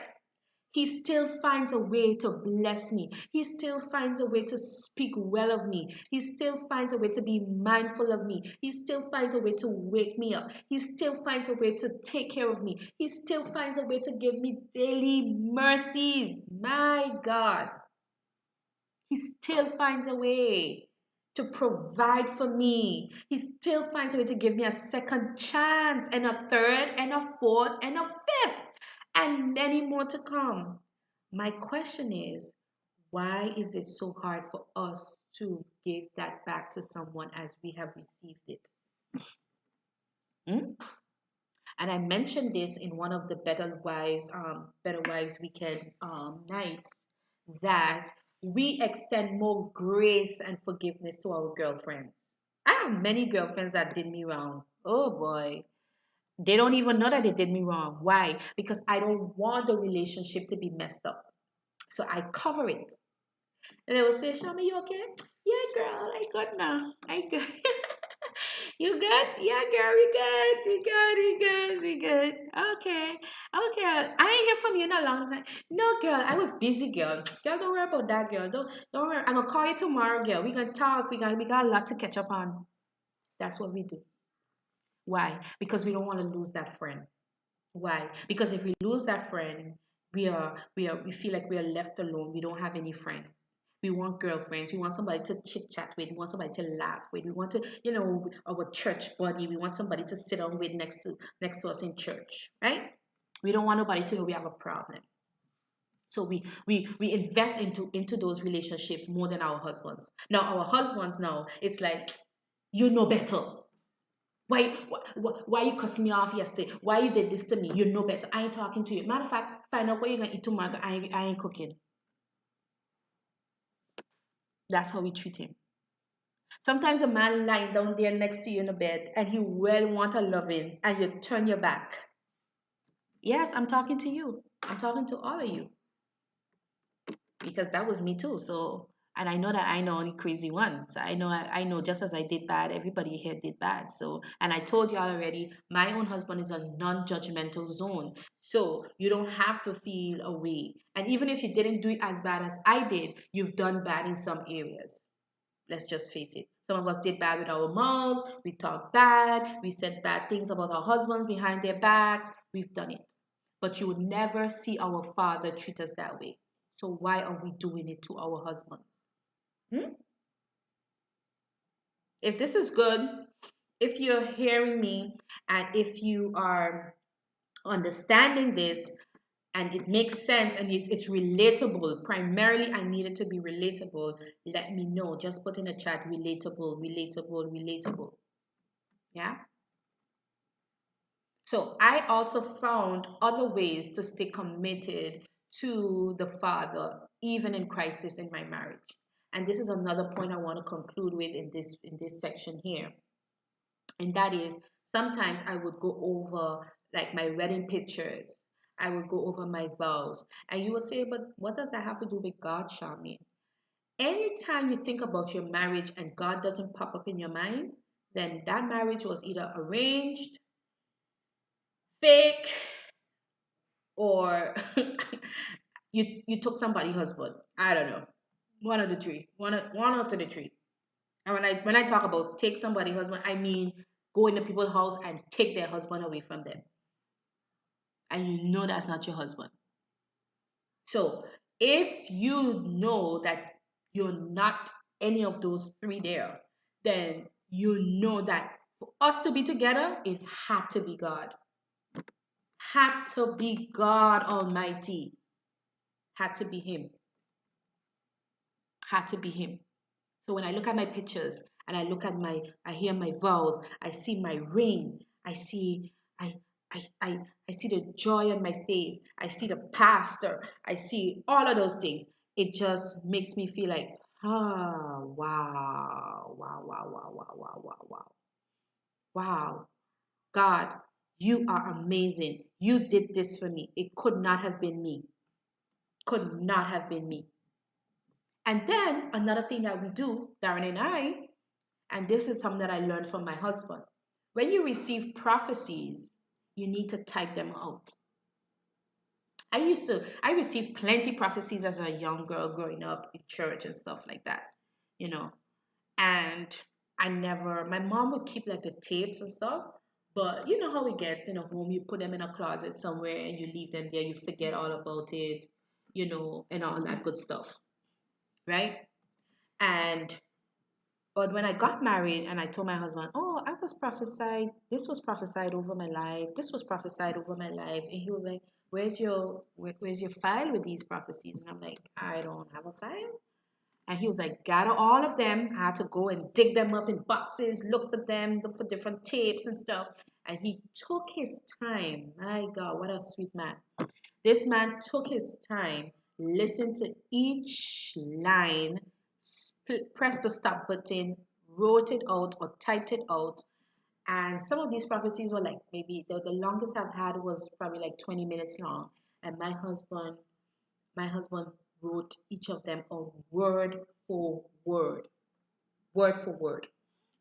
He still finds a way to bless me. He still finds a way to speak well of me. He still finds a way to be mindful of me. He still finds a way to wake me up. He still finds a way to take care of me. He still finds a way to give me daily mercies. My God. He still finds a way to provide for me. He still finds a way to give me a second chance, and a third, and a fourth, and a fifth, and many more to come. My question is, why is it so hard for us to give that back to someone as we have received it? Hmm? And I mentioned this in one of the Better Wives Weekend nights, that we extend more grace and forgiveness to our girlfriends. I have many girlfriends that did me wrong. Oh boy. They don't even know that they did me wrong. Why? Because I don't want the relationship to be messed up. So I cover it. And they will say, Shami, you okay? Yeah, girl, I good now. I good. You good? Yeah, girl, we good. We good. We good. We good. Okay. Okay. I ain't hear from you in a long time. No, girl, I was busy, girl. Girl, don't worry about that, girl. Don't worry. I'm gonna call you tomorrow, girl. We gonna talk. We got a lot to catch up on. That's what we do. Why? Because we don't want to lose that friend. Why? Because if we lose that friend, we feel like we are left alone. We don't have any friends. We want girlfriends. We want somebody to chit chat with. We want somebody to laugh with. We want to, our church buddy. We want somebody to sit on with next to us in church, right? We don't want nobody to know we have a problem. So we invest into those relationships more than our husbands. Now our husbands now it's like you know better. Why you cussed me off yesterday? Why you did this to me? You know better. I ain't talking to you. Matter of fact, find out what you're gonna eat tomorrow. I ain't cooking. That's how we treat him. Sometimes a man lying down there next to you in the bed and he well want a loving and you turn your back. Yes, I'm talking to you. I'm talking to all of you because that was me too. So, and I know that I know only crazy ones. I know just as I did bad, everybody here did bad. So, and I told you all already, my own husband is a non-judgmental zone. So you don't have to feel a way. And even if you didn't do it as bad as I did, you've done bad in some areas. Let's just face it. Some of us did bad with our mouths. We talked bad. We said bad things about our husbands behind their backs. We've done it. But you would never see our Father treat us that way. So why are we doing it to our husbands? Hmm? If this is good, if you're hearing me, and if you are understanding this, and it makes sense and it's relatable, primarily I need it to be relatable, let me know. Just put in a chat relatable, relatable, relatable. Yeah. So I also found other ways to stay committed to the Father, even in crisis in my marriage. And this is another point I want to conclude with in this section here. And that is sometimes I would go over like my wedding pictures. I would go over my vows. And you will say, but what does that have to do with God, Charmaine? Anytime you think about your marriage and God doesn't pop up in your mind, then that marriage was either arranged, fake, or you took somebody's husband. I don't know. One of the three. One out of the three. And when I talk about take somebody's husband, I mean go into people's house and take their husband away from them. And you know that's not your husband. So if you know that you're not any of those three there, then you know that for us to be together, it had to be God. Had to be God Almighty. Had to be Him. Had to be Him. So when I look at my pictures and I hear my vows, I see my ring, I, I see the joy on my face, I see the pastor, I see all of those things. It just makes me feel like, wow, wow, wow, wow, wow, wow, wow, wow, wow. God, you are amazing. You did this for me. It could not have been me. Could not have been me. And then another thing that we do, Darren and I, and this is something that I learned from my husband. When you receive prophecies, you need to type them out. I received plenty prophecies as a young girl growing up in church and stuff like that, you know. And my mom would keep like the tapes and stuff, but you know how it gets in a home, you put them in a closet somewhere and you leave them there, you forget all about it, and all that good stuff, right? And But when I got married and I told my husband, oh, this was prophesied over my life, this was prophesied over my life. And he was like, where's your file with these prophecies? And I'm like, I don't have a file. And he was like, gather all of them. I had to go and dig them up in boxes, look for them, look for different tapes and stuff. And he took his time. My God, what a sweet man. This man took his time, listened to each line, pressed the stop button, wrote it out or typed it out. And some of these prophecies were like maybe the longest I've had was probably like 20 minutes long. And my husband wrote each of them a word for word, word for word.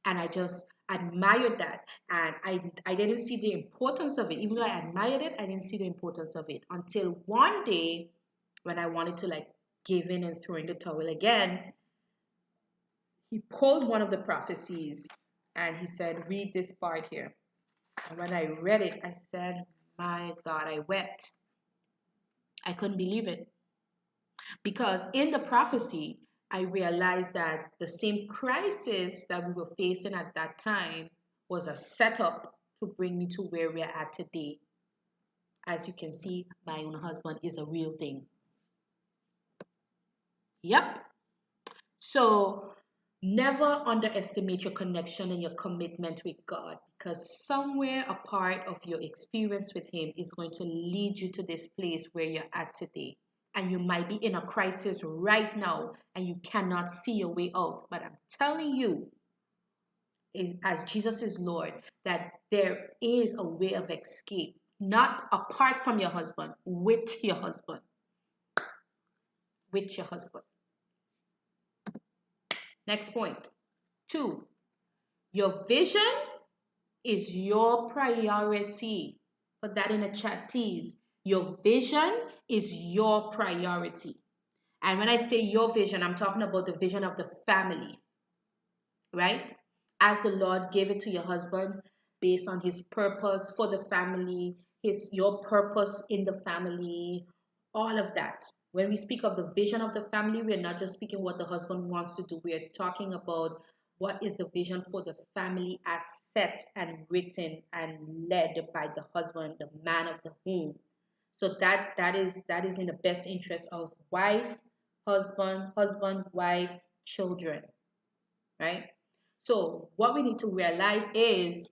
And I just admired that. And I didn't see the importance of it. Even though I admired it, I didn't see the importance of it until one day when I wanted to like give in and throw in the towel again. He pulled one of the prophecies and he said, read this part here. And when I read it, I said, my God, I wept. I couldn't believe it. Because in the prophecy, I realized that the same crisis that we were facing at that time was a setup to bring me to where we're at today. As you can see, my own husband is a real thing. Yep. So never underestimate your connection and your commitment with God, because somewhere a part of your experience with Him is going to lead you to this place where you're at today. And you might be in a crisis right now and you cannot see your way out. But I'm telling you, as Jesus is Lord, that there is a way of escape, not apart from your husband, with your husband. With your husband. Next point. 2, your vision is your priority. Put that in the chat, please. Your vision is your priority. And when I say your vision, I'm talking about the vision of the family, right? As the Lord gave it to your husband based on his purpose for the family, your purpose in the family, all of that. When we speak of the vision of the family, we're not just speaking what the husband wants to do. We're talking about what is the vision for the family as set and written and led by the husband, the man of the home. So that is in the best interest of wife, husband, wife, children, right? So what we need to realize is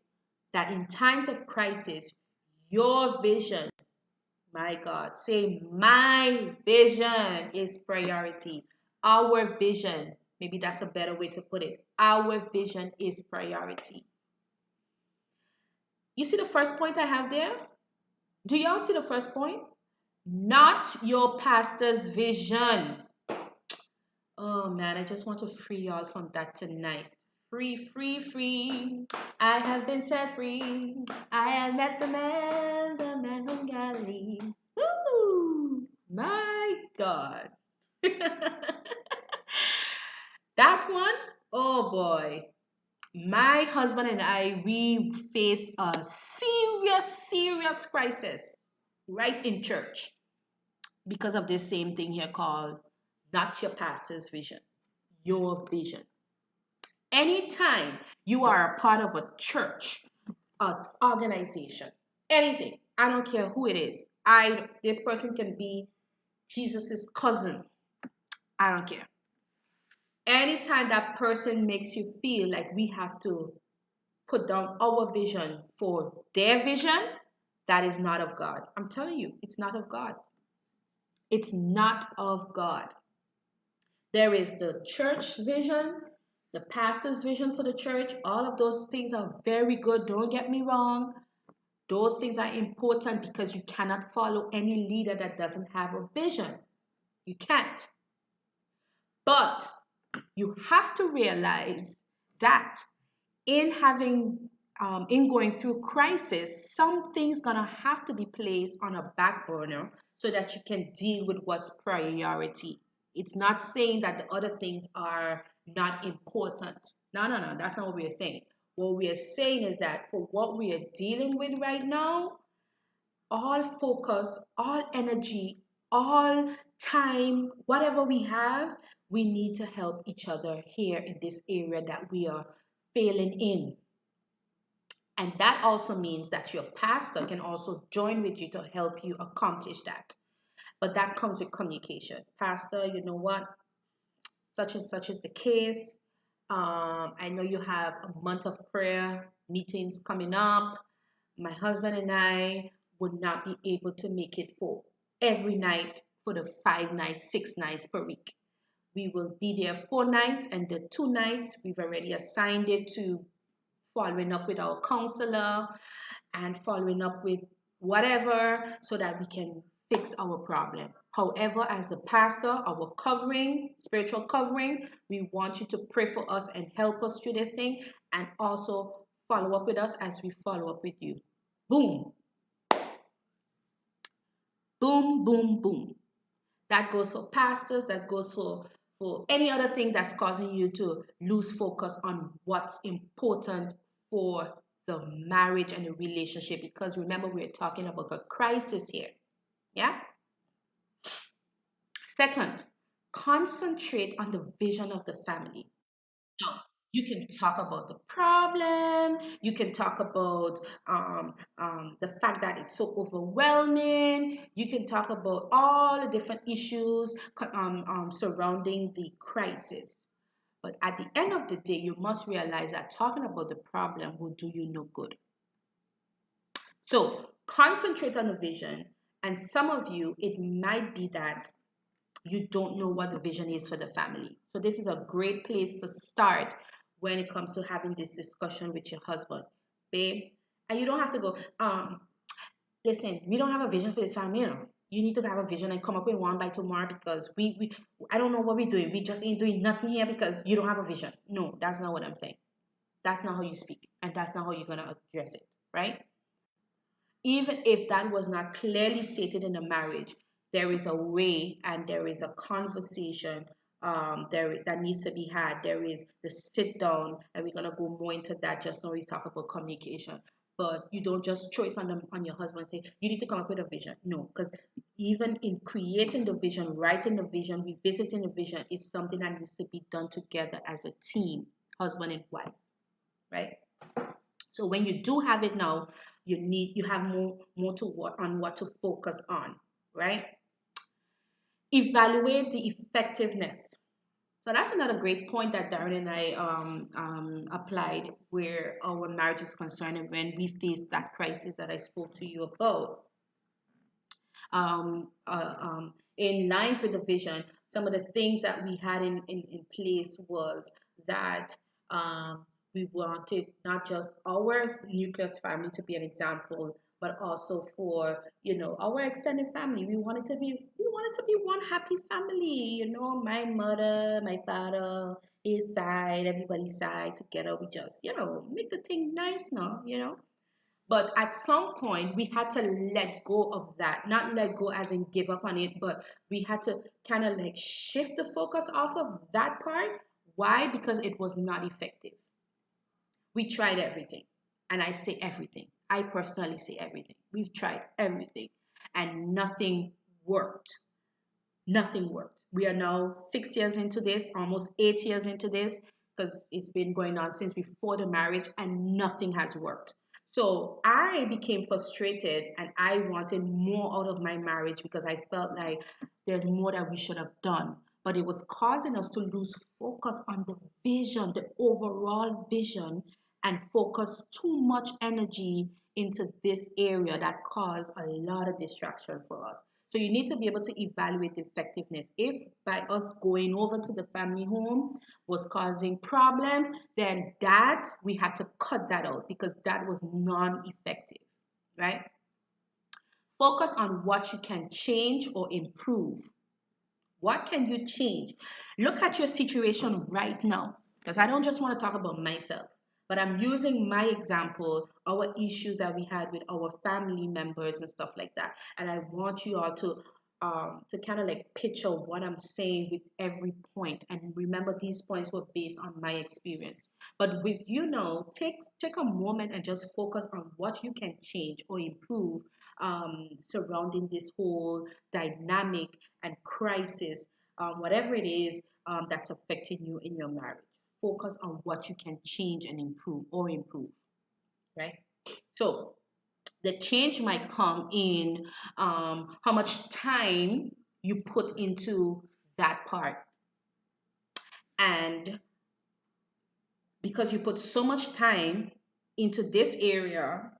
that in times of crisis, your vision, my God, say my vision is priority. Our vision, maybe that's a better way to put it. Our vision is priority. You see the first point I have there? Do y'all see the first point? Not your pastor's vision. Oh man, I just want to free y'all from that tonight. Free, free, free. I have been set free. I have met the man from Galilee. Woo! My God. That one, oh boy. My husband and I, we faced a serious crisis right in church because of this same thing here called not your pastor's vision, your vision. Anytime you are a part of a church, an organization, anything, I don't care who it is. This person can be Jesus's cousin. I don't care. Anytime that person makes you feel like we have to put down our vision for their vision, that is not of God. I'm telling you, it's not of God. It's not of God. There is the church vision, the pastor's vision for the church. All of those things are very good. Don't get me wrong. Those things are important because you cannot follow any leader that doesn't have a vision. You can't. But you have to realize that in going through crisis, something's gonna have to be placed on a back burner so that you can deal with what's priority. It's not saying that the other things are not important. No, that's not what we're saying. What we are saying is that for what we are dealing with right now, all focus, all energy, all time, whatever we have, we need to help each other here in this area that we are failing in. And that also means that your pastor can also join with you to help you accomplish that. But that comes with communication. Pastor, you know what? Such and such is the case. I know you have a month of prayer meetings coming up. My husband and I would not be able to make it for every night for the 5 nights, 6 nights per week. We will be there 4 nights, and the 2 nights we've already assigned it to following up with our counselor and following up with whatever so that we can fix our problem. However, as the pastor, our covering, spiritual covering, we want you to pray for us and help us through this thing, and also follow up with us as we follow up with you. Boom, boom, boom, boom. That goes for pastors, that goes for any other thing that's causing you to lose focus on what's important for the marriage and the relationship. Because remember, we're talking about a crisis here. Yeah? Second, concentrate on the vision of the family. Now, you can talk about the problem, you can talk about the fact that it's so overwhelming, you can talk about all the different issues surrounding the crisis. But at the end of the day, you must realize that talking about the problem will do you no good. So concentrate on the vision. And some of you, it might be that you don't know what the vision is for the family. So this is a great place to start when it comes to having this discussion with your husband. Babe, and you don't have to go, listen, we don't have a vision for this family, you know. You need to have a vision and come up with one by tomorrow because we I don't know what we're doing. We just ain't doing nothing here because you don't have a vision. No, that's not what I'm saying. That's not how you speak, and that's not how you're gonna address it, right? Even if that was not clearly stated in the marriage, there is a way and there is a conversation there that needs to be had. There is the sit down, and we're gonna go more into that just now. We talk about communication, but you don't just throw it on your husband and say you need to come up with a vision. No, because even in creating the vision, writing the vision, revisiting the vision, it's something that needs to be done together as a team, husband and wife, right? So when you do have it now, you have more to what on what to focus on, right? Evaluate the effectiveness. So that's another great point that Darren and I applied where our marriage is concerned and when we faced that crisis that I spoke to you about. In lines with the vision, some of the things that we had in place was that we wanted not just our nucleus family to be an example, but also for our extended family. We wanted to be one happy family. My mother, my father, his side, everybody's side together. We just make the thing nice now. But at some point, we had to let go of that. Not let go as in give up on it, but we had to kind of like shift the focus off of that part. Why? Because it was not effective. We tried everything. And I say everything. I personally say everything. We've tried everything. And nothing worked. Nothing worked. We are now 6 years into this, almost 8 years into this, because it's been going on since before the marriage, and nothing has worked. So I became frustrated and I wanted more out of my marriage because I felt like there's more that we should have done. But it was causing us to lose focus on the vision, the overall vision, and focus too much energy into this area that caused a lot of distraction for us. So you need to be able to evaluate the effectiveness. If by us going over to the family home was causing problems, then that we had to cut that out because that was non-effective, right? Focus on what you can change or improve. What can you change? Look at your situation right now, because I don't just want to talk about myself, but I'm using my example, our issues that we had with our family members and stuff like that. And I want you all to kind of like picture what I'm saying with every point. And remember, these points were based on my experience. But with you now, take a moment and just focus on what you can change or improve surrounding this whole dynamic and crisis, whatever it is that's affecting you in your marriage. Focus on what you can change and improve, right? So the change might come in how much time you put into that part. And because you put so much time into this area,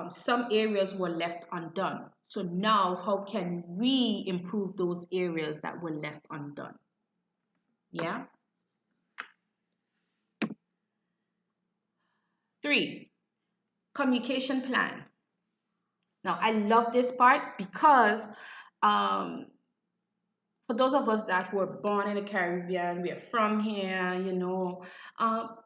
some areas were left undone. So now, how can we improve those areas that were left undone? Yeah. 3, communication plan. Now, I love this part because Um, for those of us that were born in the Caribbean, we are from here,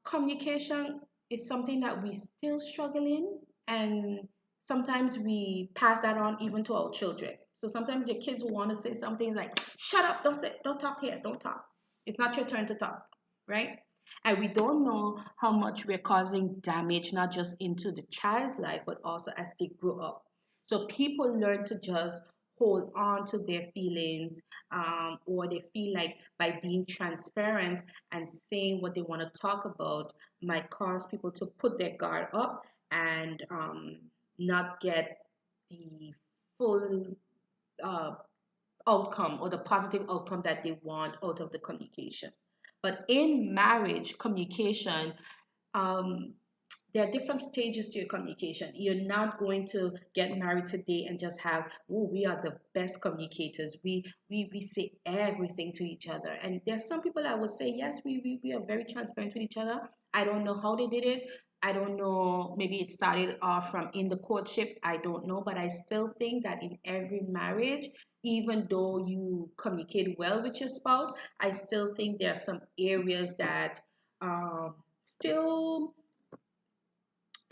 communication is something that we still struggle in, and sometimes we pass that on even to our children. So sometimes your kids will want to say something like, "Shut up! Don't say, don't talk here, don't talk. It's not your turn to talk," right? And we don't know how much we're causing damage, not just into the child's life, but also as they grow up. So people learn to just hold on to their feelings, or they feel like by being transparent and saying what they want to talk about might cause people to put their guard up and not get the full uh, outcome or the positive outcome that they want out of the communication. But in marriage, communication, um, there are different stages to your communication. You're not going to get married today and just have, oh, we are the best communicators. We say everything to each other. And there's some people that would say, yes, we are very transparent with each other. I don't know how they did it. I don't know. Maybe it started off from in the courtship. I don't know. But I still think that in every marriage, even though you communicate well with your spouse, I still think there are some areas that still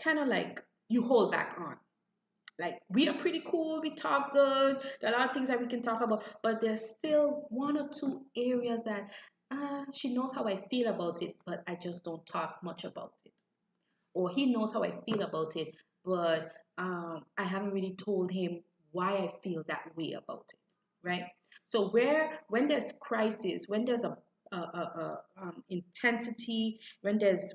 kind of like you hold back on. Like we are pretty cool, we talk good, there are a lot of things that we can talk about, but there's still one or two areas that she knows how I feel about it, but I just don't talk much about it. Or he knows how I feel about it, but I haven't really told him why I feel that way about it, right? So when there's crisis, when there's intensity, when there's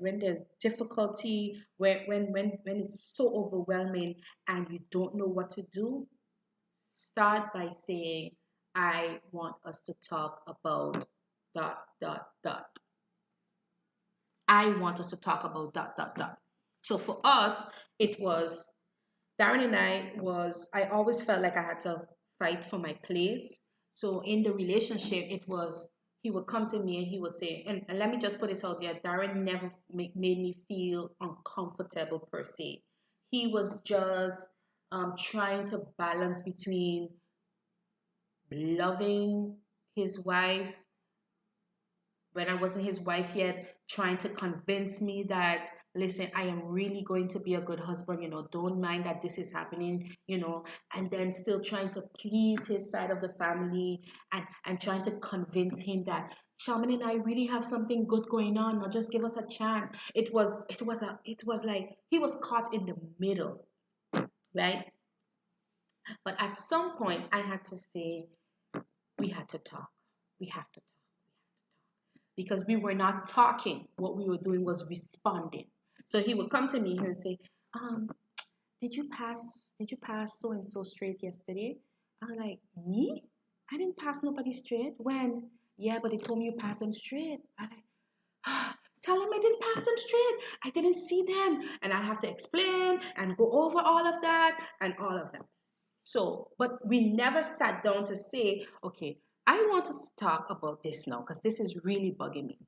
difficulty, when it's so overwhelming and you don't know what to do, start by saying, I want us to talk about dot dot dot. I want us to talk about dot dot dot. So for us, it was Darren and I always felt like I had to fight for my place. So in the relationship, it was, he would come to me and he would say, and let me just put this out there, Darren never made me feel uncomfortable per se. He was just trying to balance between loving his wife when I wasn't his wife yet, trying to convince me that, listen, I am really going to be a good husband, don't mind that this is happening, and then still trying to please his side of the family and trying to convince him that Charmaine and I really have something good going on. Now just give us a chance. It was like he was caught in the middle, right? But at some point I had to say, we had to talk. We have to talk because we were not talking. What we were doing was responding. So he would come to me and say, um, did you pass so and so straight yesterday? I'm like, me? I didn't pass nobody straight. When? Yeah, but they told me you passed them straight. I'm like, tell him I didn't pass them straight. I didn't see them. And I have to explain and go over all of that and all of that. So, but we never sat down to say, okay, I want us to talk about this now because this is really bugging me.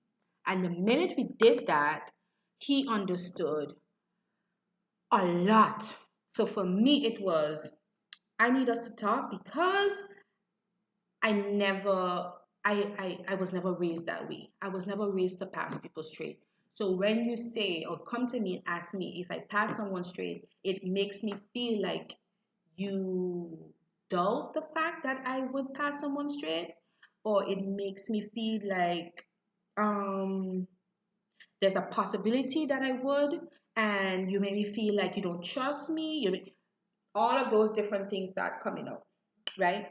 And the minute we did that, he understood a lot. So for me, it was, I need us to talk because I never, I was never raised that way. I was never raised to pass people straight. So when you say or come to me and ask me if I pass someone straight, it makes me feel like you doubt the fact that I would pass someone straight, or it makes me feel like um, there's a possibility that I would, and you make me feel like you don't trust me. All of those different things start coming up, right?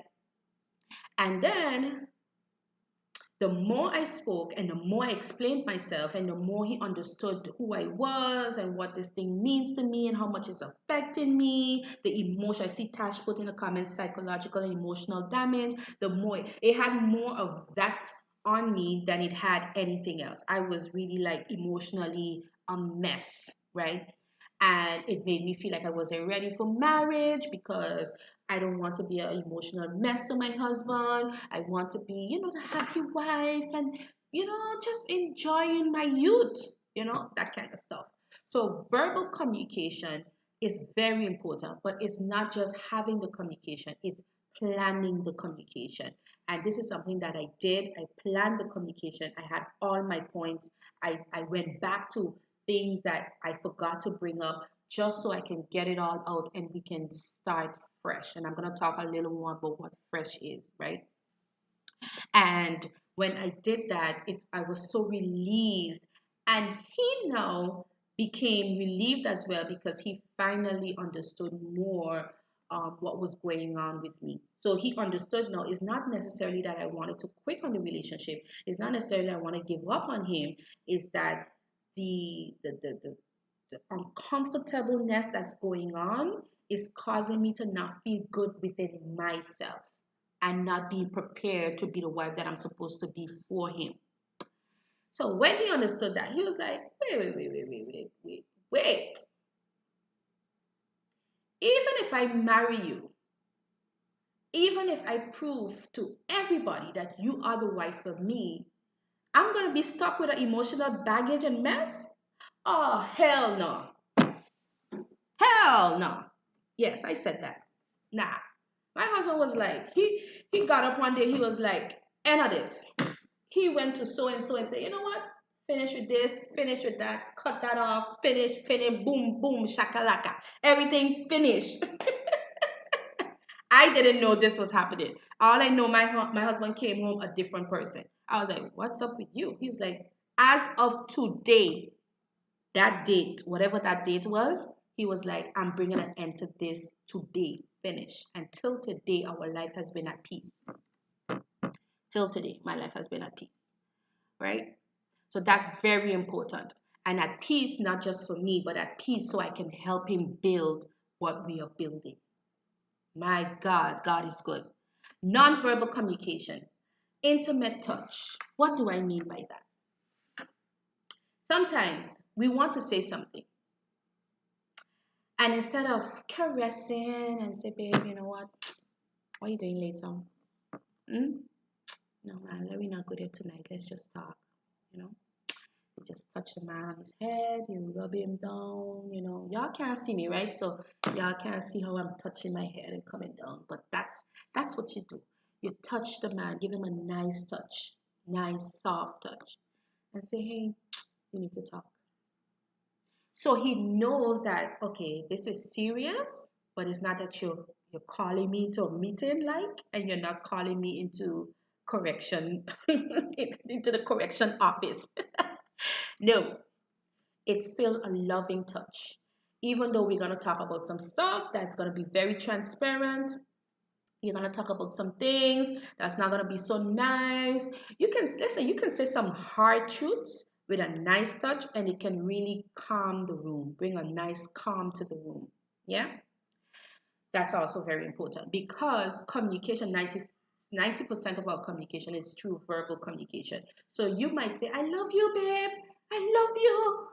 And then the more I spoke and the more I explained myself and the more he understood who I was and what this thing means to me and how much it's affecting me, the emotion, I see Tash put in the comments, psychological and emotional damage, the more, it had more of that on me than it had anything else. I was really like emotionally a mess, right? And it made me feel like I wasn't ready for marriage because I don't want to be an emotional mess to my husband. I want to be, the happy wife and, just enjoying my youth, that kind of stuff. So verbal communication is very important, but it's not just having the communication, it's planning the communication. And this is something that I did. I planned the communication. I had all my points. I went back to things that I forgot to bring up just so I can get it all out and we can start fresh. And I'm going to talk a little more about what fresh is, right? And when I did that, I was so relieved. And he now became relieved as well because he finally understood more what was going on with me. So he understood now it's not necessarily that I wanted to quit on the relationship. It's not necessarily I want to give up on him. It's that the uncomfortableness that's going on is causing me to not feel good within myself and not being prepared to be the wife that I'm supposed to be for him. So when he understood that, he was like, wait. Even if I marry you, even if I prove to everybody that you are the wife for me, I'm going to be stuck with an emotional baggage and mess? Oh, hell no. Hell no. Yes, I said that. Nah. My husband was like, he got up one day, he was like, end of this. He went to so and so and said, you know what? Finish with this, finish with that, cut that off, finish, boom, boom, shakalaka. Everything finished. I didn't know this was happening. All I know, my husband came home a different person. I was like, what's up with you? He's like, as of today, that date, whatever that date was, he was like, I'm bringing an end to this today, finish. Until today, our life has been at peace. Till today, my life has been at peace, right? So that's very important. And at peace, not just for me, but at peace so I can help him build what we are building. My God, God is good. Nonverbal communication, intimate touch. What do I mean by that? Sometimes we want to say something. And instead of caressing and say, babe, you know what? What are you doing later? Hmm? No, man, let me not go there tonight. Let's just talk, you know? You just touch the man on his head, you rub him down, you know. Y'all can't see me, right? So y'all can't see how I'm touching my head and coming down. But that's what you do. You touch the man, give him a nice touch, nice soft touch, and say, hey, we need to talk. So he knows that, okay, this is serious, but it's not that you're calling me into a meeting and you're not calling me into correction, into the correction office. No, it's still a loving touch. Even though we're going to talk about some stuff that's going to be very transparent, you're going to talk about some things that's not going to be so nice. You can say some hard truths with a nice touch and it can really calm the room, bring a nice calm to the room. Yeah? That's also very important because communication, 90% of our communication is through verbal communication. So you might say, I love you, babe. I love you.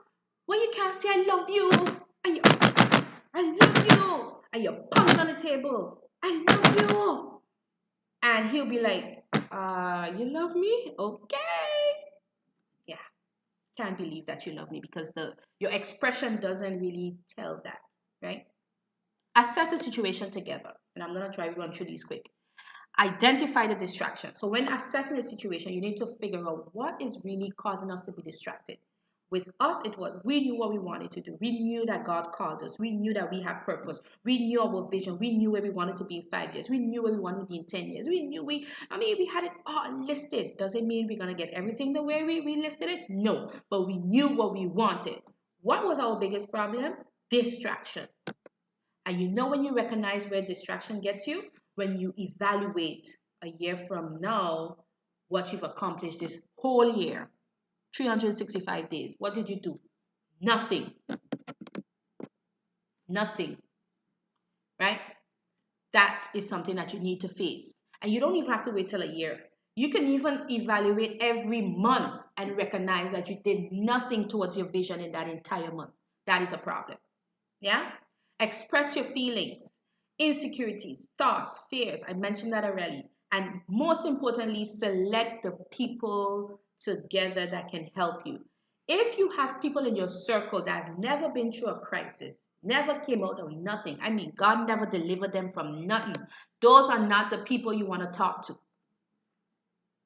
When you can't say I love you, and I love you, and you're pounding on the table, I love you. And he'll be like, you love me? Okay. Yeah. Can't believe that you love me because your expression doesn't really tell that, right? Assess the situation together. And I'm going to try to run through these quick. Identify the distraction. So when assessing the situation, you need to figure out what is really causing us to be distracted. With us, it was we knew what we wanted to do. We knew that God called us. We knew that we had purpose. We knew our vision. We knew where we wanted to be in 5 years. We knew where we wanted to be in 10 years. We had it all listed. Does it mean we're going to get everything the way we listed it? No, but we knew what we wanted. What was our biggest problem? Distraction. And you know when you recognize where distraction gets you? When you evaluate a year from now what you've accomplished this whole year, 365 days. What did you do? Nothing. Nothing. Right? That is something that you need to face. And you don't even have to wait till a year. You can even evaluate every month and recognize that you did nothing towards your vision in that entire month. That is a problem. Yeah? Express your feelings, insecurities, thoughts, fears. I mentioned that already. And most importantly, select the people together that can help you. If you have people in your circle that have never been through a crisis, Never came out of nothing. I mean, God never delivered them from nothing. Those are not the people you want to talk to.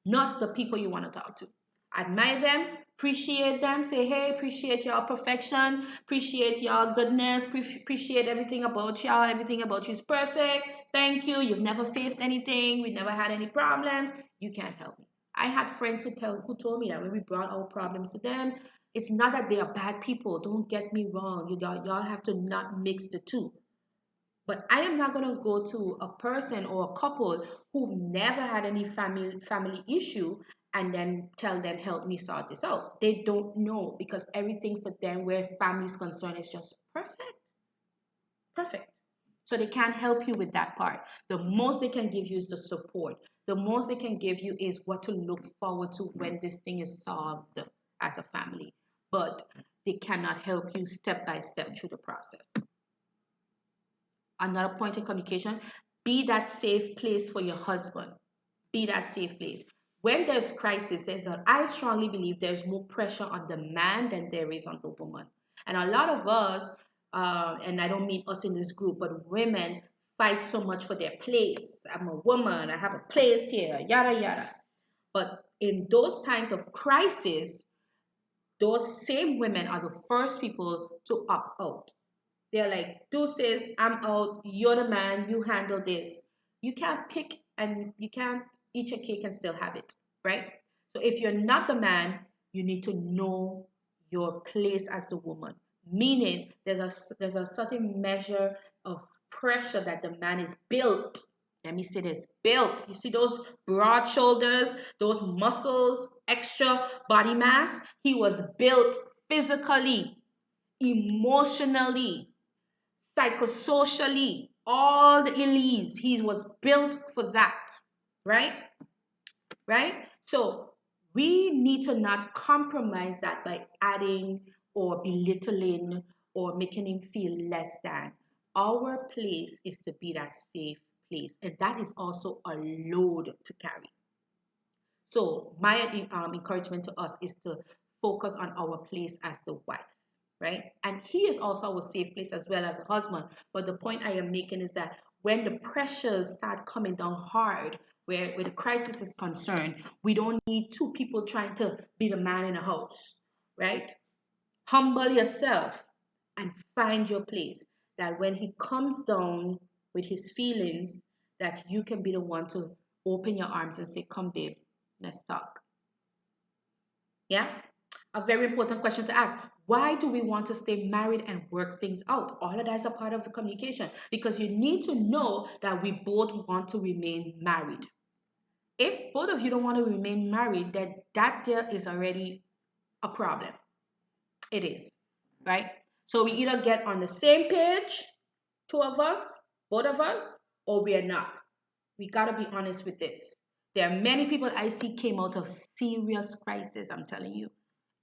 Not the people you want to talk to. Admire them, appreciate them, say, hey, appreciate your perfection, appreciate your goodness, appreciate everything about y'all, everything about you is perfect. Thank you. You've never faced anything, we've never had any problems. You can't help me. I had friends who told me that when we brought our problems to them, it's not that they are bad people. Don't get me wrong. Y'all have to not mix the two. But I am not going to go to a person or a couple who've never had any family issue and then tell them, help me sort this out. They don't know because everything for them where family is concerned is just perfect. Perfect. So they can't help you with that part. The most they can give you is the support. The most they can give you is what to look forward to when this thing is solved as a family. But they cannot help you step by step through the process. Another point in communication, be that safe place for your husband. Be that safe place. When there's crisis, I strongly believe there's more pressure on the man than there is on the woman. And a lot of us, and I don't mean us in this group, but women fight so much for their place. I'm a woman, I have a place here, yada yada. But in those times of crisis, those same women are the first people to opt out. They're like, deuces, I'm out, you're the man, you handle this. You can't pick and you can't eat your cake and still have it, right? So if you're not the man, you need to know your place as the woman. Meaning there's a certain measure of pressure that the man is built. Let me say this, built. You see those broad shoulders, those muscles, extra body mass? He was built physically, emotionally, psychosocially, all the elites. He was built for that, right? Right? So we need to not compromise that by adding or belittling or making him feel less than. Our place is to be that safe place, and that is also a load to carry. So my encouragement to us is to focus on our place as the wife, right? And he is also our safe place as well as a husband. But the point I am making is that when the pressures start coming down hard, where the crisis is concerned, we don't need two people trying to be the man in the house, right? Humble yourself and find your place. That when he comes down with his feelings, that you can be the one to open your arms and say, come, babe, let's talk. Yeah? A very important question to ask. Why do we want to stay married and work things out? All of that is a part of the communication because you need to know that we both want to remain married. If both of you don't want to remain married, then that there is already a problem. It is, right? So we either get on the same page, two of us, both of us, or we are not. We got to be honest with this. There are many people I see came out of serious crisis, I'm telling you.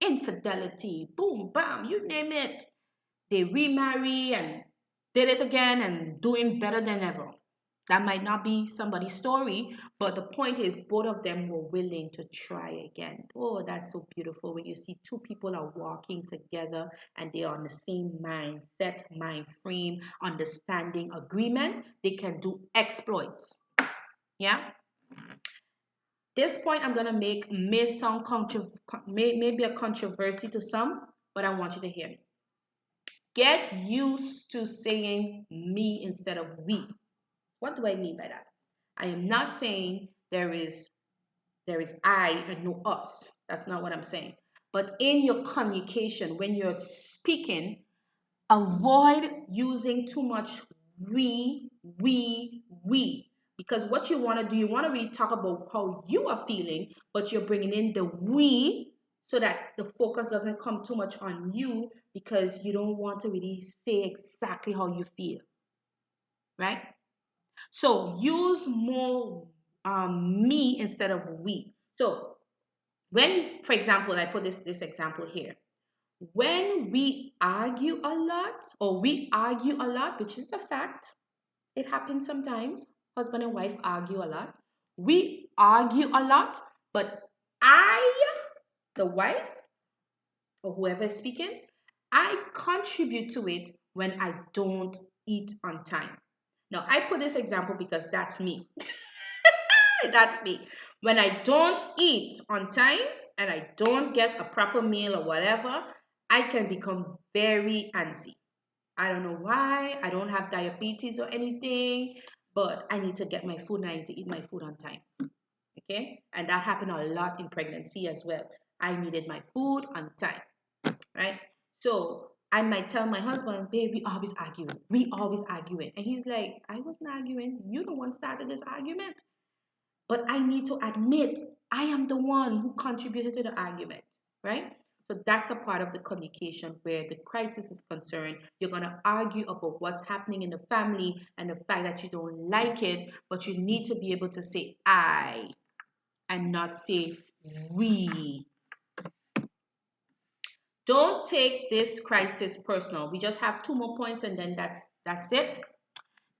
Infidelity, boom, bam, you name it. They remarry and did it again and doing better than ever. That might not be somebody's story, but the point is both of them were willing to try again. Oh, that's so beautiful when you see two people are walking together and they are on the same mindset, mind frame, understanding, agreement. They can do exploits. Yeah. This point I'm gonna make may sound may be a controversy to some, but I want you to hear me. Get used to saying me instead of we. What do I mean by that? I am not saying there is I and no us. That's not what I'm saying. But in your communication, when you're speaking, avoid using too much we. Because what you want to do, you want to really talk about how you are feeling, but you're bringing in the we so that the focus doesn't come too much on you because you don't want to really say exactly how you feel, right? So use more me instead of we. So when, for example, I put this example here. When we argue a lot, or we argue a lot, which is a fact, it happens sometimes. Husband and wife argue a lot. We argue a lot, but I, the wife, or whoever is speaking, I contribute to it when I don't eat on time. Now, I put this example because that's me. That's me. When I don't eat on time and I don't get a proper meal or whatever, I can become very antsy. I don't know why. I don't have diabetes or anything, but I need to get my food and I need to eat my food on time. Okay? And that happened a lot in pregnancy as well. I needed my food on time, right? So I might tell my husband, babe, we always arguing. We always arguing. And he's like, I wasn't arguing. You the one started this argument. But I need to admit I am the one who contributed to the argument, right? So that's a part of the communication where the crisis is concerned. You're going to argue about what's happening in the family and the fact that you don't like it, but you need to be able to say I and not say we. Don't take this crisis personal. We just have two more points and then that's it.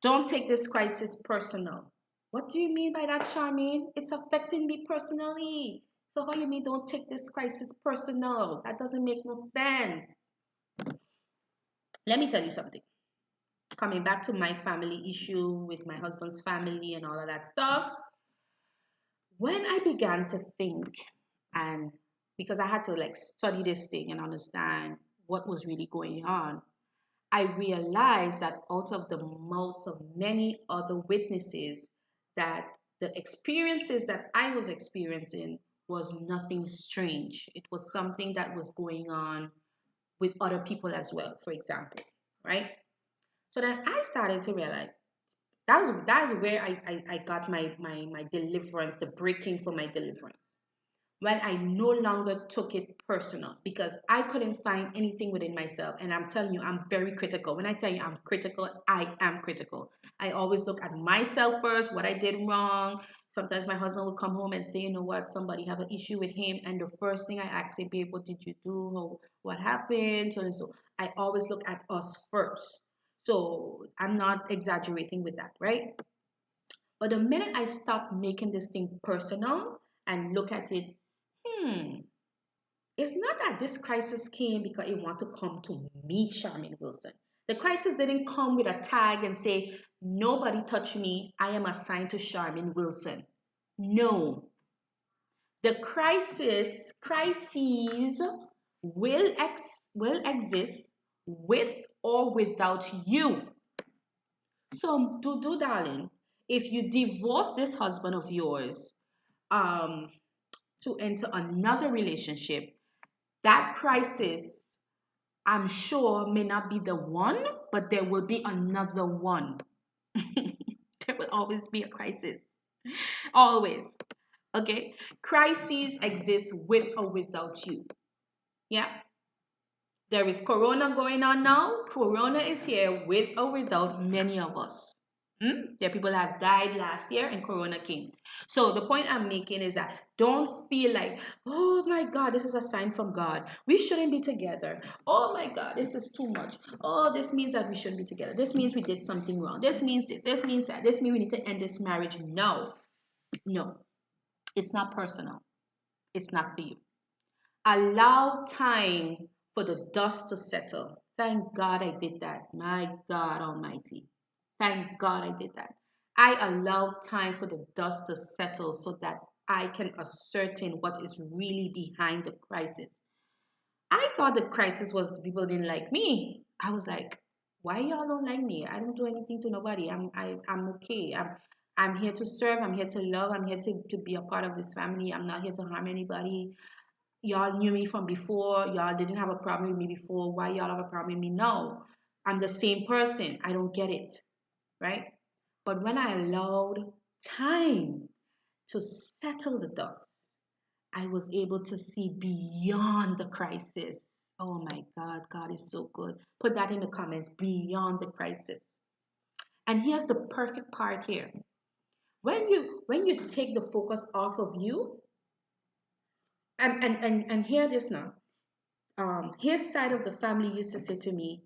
Don't take this crisis personal. What do you mean by that, Charmaine? It's affecting me personally. So how you mean don't take this crisis personal? That doesn't make no sense. Let me tell you something. Coming back to my family issue with my husband's family and all of that stuff, when I began to think, and because I had to like study this thing and understand what was really going on, I realized that out of the mouths of many other witnesses, that the experiences that I was experiencing was nothing strange. It was something that was going on with other people as well, for example, right? So then I started to realize that's where I got my deliverance, the breaking for my deliverance. When I no longer took it personal because I couldn't find anything within myself. And I'm telling you, I'm very critical. When I tell you I'm critical, I am critical. I always look at myself first, what I did wrong. Sometimes my husband will come home and say, you know what, somebody have an issue with him. And the first thing I ask him, babe, what did you do? What happened? So and so. I always look at us first. So I'm not exaggerating with that, right? But the minute I stop making this thing personal and look at it, hmm, it's not that this crisis came because it want to come to me, Charmaine Wilson. The crisis didn't come with a tag and say, nobody touch me, I am assigned to Charmaine Wilson. No. The crises will exist with or without you. So, darling, if you divorce this husband of yours, um, to enter another relationship, that crisis, I'm sure, may not be the one, but there will be another one. There will always be a crisis. Always. Okay? Crises exist with or without you. Yeah? There is corona going on now. Corona is here with or without many of us. There are people that have died last year and corona came. So the point I'm making is that don't feel like, oh my God, this is a sign from God. We shouldn't be together. Oh my God, this is too much. Oh, this means that we shouldn't be together. This means we did something wrong. This means this. This means that. This means we need to end this marriage. No, no, it's not personal. It's not for you. Allow time for the dust to settle. Thank God I did that. My God Almighty. Thank God I did that. I allowed time for the dust to settle so that I can ascertain what is really behind the crisis. I thought the crisis was the people didn't like me. I was like, why y'all don't like me? I don't do anything to nobody. I'm okay. I'm here to serve. I'm here to love. I'm here to be a part of this family. I'm not here to harm anybody. Y'all knew me from before. Y'all didn't have a problem with me before. Why y'all have a problem with me? No, I'm the same person. I don't get it, right? But when I allowed time to settle the dust, I was able to see beyond the crisis. Oh my God, God is so good. Put that in the comments, beyond the crisis. And here's the perfect part here. When you take the focus off of you, and hear this now. His side of the family used to say to me,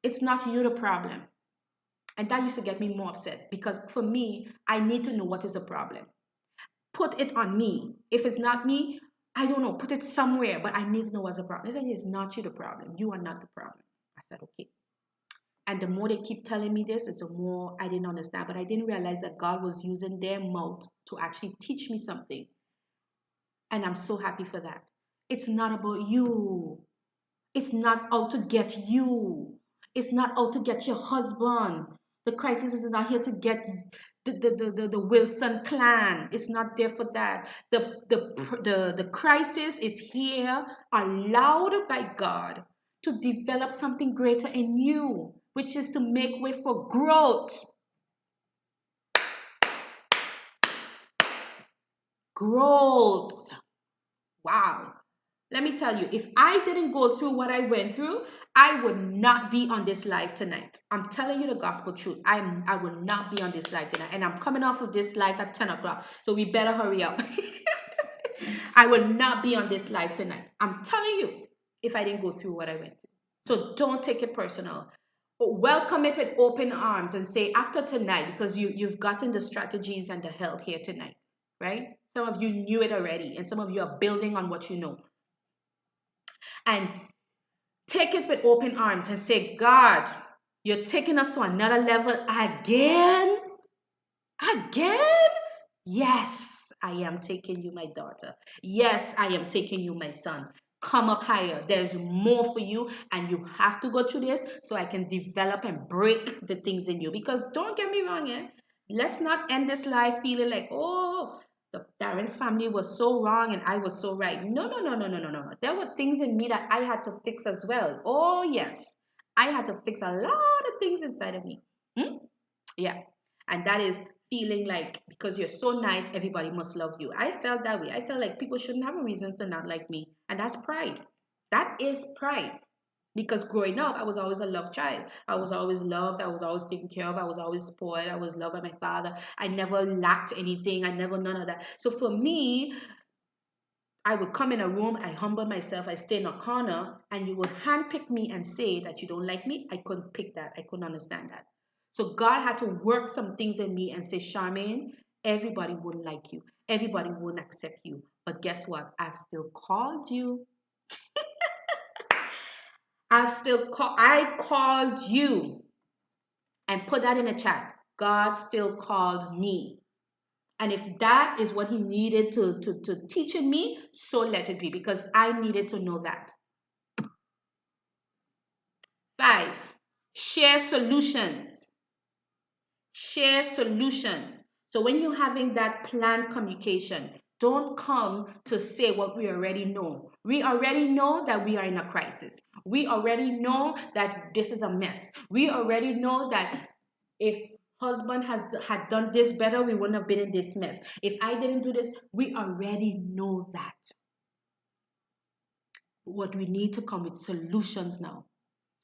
it's not you the problem. And that used to get me more upset because for me, I need to know what is the problem. Put it on me. If it's not me, I don't know, put it somewhere, but I need to know what's the problem. He said, it's not you the problem. You are not the problem. I said, okay. And the more they keep telling me this, it's the more I didn't understand. But I didn't realize that God was using their mouth to actually teach me something. And I'm so happy for that. It's not about you. It's not out to get you. It's not out to get your husband. The crisis is not here to get the Wilson clan. It's not there for that. The crisis is here, allowed by God, to develop something greater in you, which is to make way for growth. Growth. Wow. Let me tell you, if I didn't go through what I went through, I would not be on this live tonight. I'm telling you the gospel truth. I will not be on this live tonight. And I'm coming off of this live at 10 o'clock. So we better hurry up. I would not be on this live tonight. I'm telling you, if I didn't go through what I went through. So don't take it personal. Welcome it with open arms and say, after tonight, because you've gotten the strategies and the help here tonight, right? Some of you knew it already, and some of you are building on what you know. And take it with open arms and say, God, you're taking us to another level again? Again? Yes, I am taking you, my daughter. Yes, I am taking you, my son. Come up higher. There's more for you, and you have to go through this so I can develop and break the things in you. Because don't get me wrong, let's not end this life feeling like, oh, the Darren's family was so wrong and I was so right. No, no, no, no, no, no, no. There were things in me that I had to fix as well. Oh, yes. I had to fix a lot of things inside of me. Yeah. And that is feeling like because you're so nice, everybody must love you. I felt that way. I felt like people shouldn't have a reason to not like me. And that's pride. That is pride. Because growing up, I was always a loved child. I was always loved. I was always taken care of. I was always spoiled. I was loved by my father. I never lacked anything. I never, none of that. So for me, I would come in a room, I humble myself, I stay in a corner, and you would handpick me and say that you don't like me. I couldn't pick that. I couldn't understand that. So God had to work some things in me and say, Charmaine, everybody wouldn't like you. Everybody wouldn't accept you. But guess what? I've still called you. I called you. And put that in the chat. God still called me. And if that is what he needed to teach in me, so let it be, because I needed to know that. 5, share solutions. Share solutions. So when you're having that planned communication, don't come to say what we already know. We already know that we are in a crisis. We already know that this is a mess. We already know that if husband had done this better, we wouldn't have been in this mess. If I didn't do this, we already know that. What we need to come with solutions now.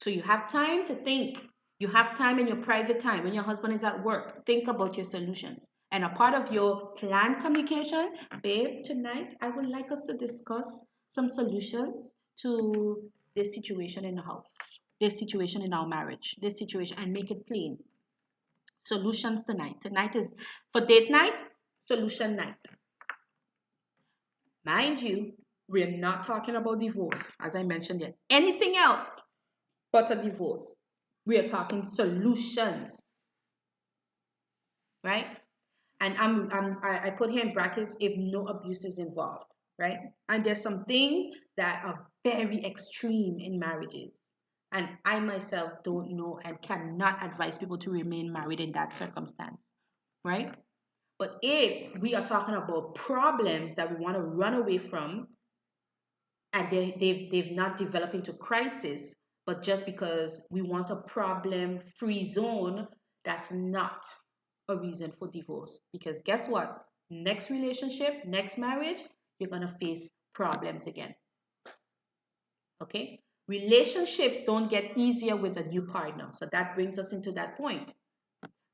So you have time to think. You have time in your private time when your husband is at work. Think about your solutions. And a part of your planned communication, babe, tonight I would like us to discuss some solutions to this situation in the house, this situation in our marriage, this situation, and make it plain. Solutions tonight. Tonight is for date night, solution night. Mind you, we're not talking about divorce, as I mentioned yet. Anything else but a divorce. We are talking solutions, right? And I put here in brackets if no abuse is involved, right? And there's some things that are very extreme in marriages. And I myself don't know and cannot advise people to remain married in that circumstance, right? But if we are talking about problems that we want to run away from, and they've not developed into crisis, but just because we want a problem-free zone, that's not a reason for divorce. Because guess what? Next relationship, next marriage, you're going to face problems again. Okay? Relationships don't get easier with a new partner. So that brings us into that point.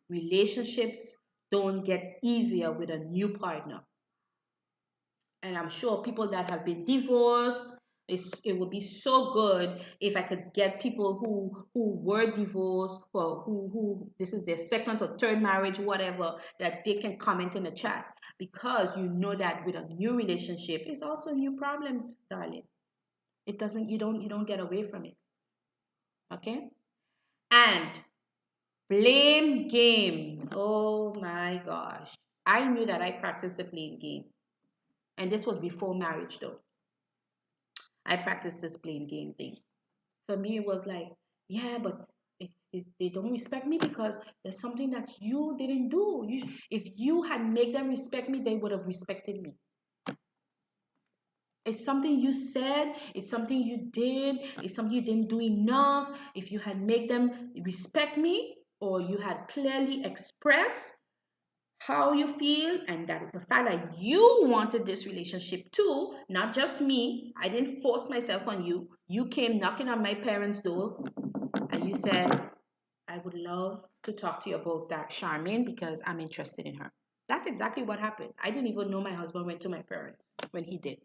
Relationships don't get easier with a new partner. And I'm sure people that have been divorced, it would be so good if I could get people who were divorced, or who this is their second or third marriage, whatever, that they can comment in the chat, because you know that with a new relationship, it's also new problems, darling. It doesn't, you don't get away from it. Okay. And blame game. Oh my gosh. I knew that I practiced the blame game. And this was before marriage, though. I practiced this blame game thing. For me, it was like, yeah, but they don't respect me because there's something that you didn't do. If you had made them respect me, they would have respected me. It's something you said, it's something you did, it's something you didn't do enough. If you had made them respect me, or you had clearly expressed how you feel, and that the fact that you wanted this relationship too, not just me, I didn't force myself on you. You came knocking on my parents' door and you said, I would love to talk to you about that, Charmaine, because I'm interested in her. That's exactly what happened. I didn't even know my husband went to my parents when he did.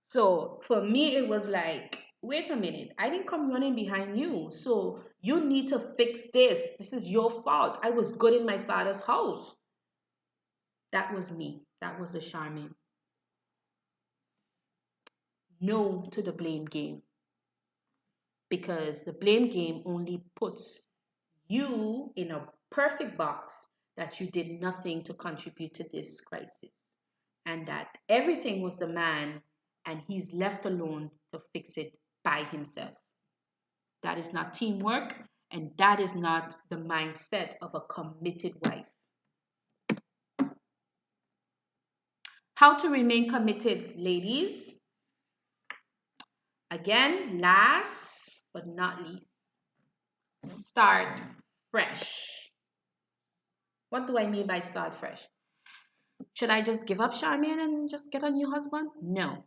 So for me, it was like, wait a minute, I didn't come running behind you. So you need to fix this. This is your fault. I was good in my father's house. That was me. That was the Charmaine. No to the blame game, because the blame game only puts you in a perfect box that you did nothing to contribute to this crisis, and that everything was the man and he's left alone to fix it by himself. That is not teamwork, and that is not the mindset of a committed wife. How to remain committed, ladies? Again, last but not least, start fresh. What do I mean by start fresh? Should I just give up, Charmaine, and just get a new husband? No.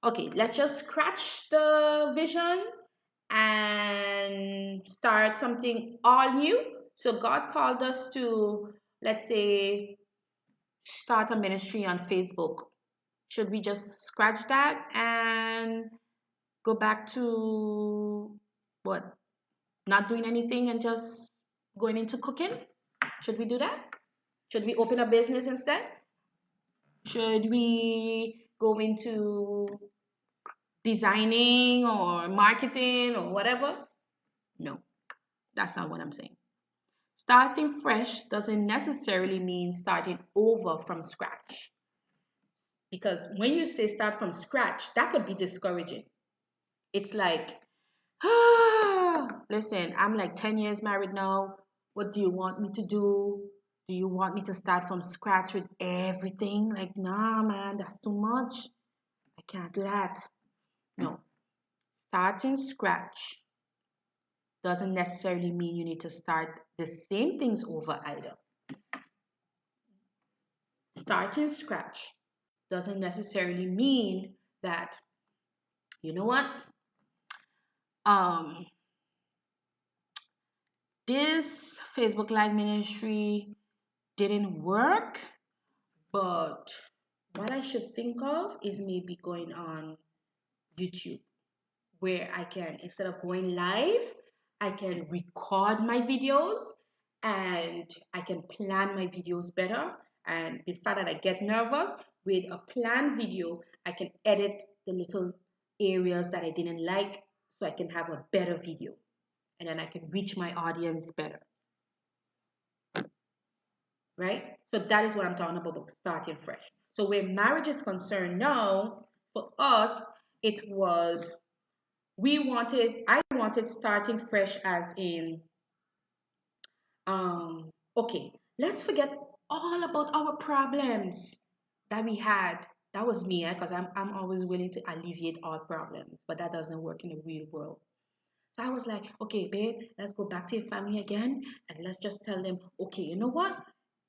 Okay, let's just scratch the vision and start something all new. So God called us to, let's say, start a ministry on Facebook. Should we just scratch that and go back to what? Not doing anything and just going into cooking? Should we do that? Should we open a business instead? Should we go into designing or marketing or whatever? No, that's not what I'm saying. Starting fresh doesn't necessarily mean starting over from scratch. Because when you say start from scratch, that could be discouraging. It's like, listen, I'm like 10 years married now. What do you want me to do? Do you want me to start from scratch with everything? Like, nah, man, that's too much. I can't do that. No, starting scratch doesn't necessarily mean you need to start the same things over either. Starting scratch doesn't necessarily mean that, you know what, um, this Facebook Live ministry didn't work, but what I should think of is maybe going on YouTube, where I can, instead of going live, I can record my videos and I can plan my videos better. And the fact that I get nervous, with a planned video, I can edit the little areas that I didn't like so I can have a better video. And then I can reach my audience better. Right? So that is what I'm talking about, starting fresh. So where marriage is concerned now, for us, it was, I wanted starting fresh as in, okay, let's forget all about our problems that we had. That was me, because I'm always willing to alleviate all problems, but that doesn't work in the real world. So I was like, okay, babe, let's go back to your family again and let's just tell them, okay, you know what?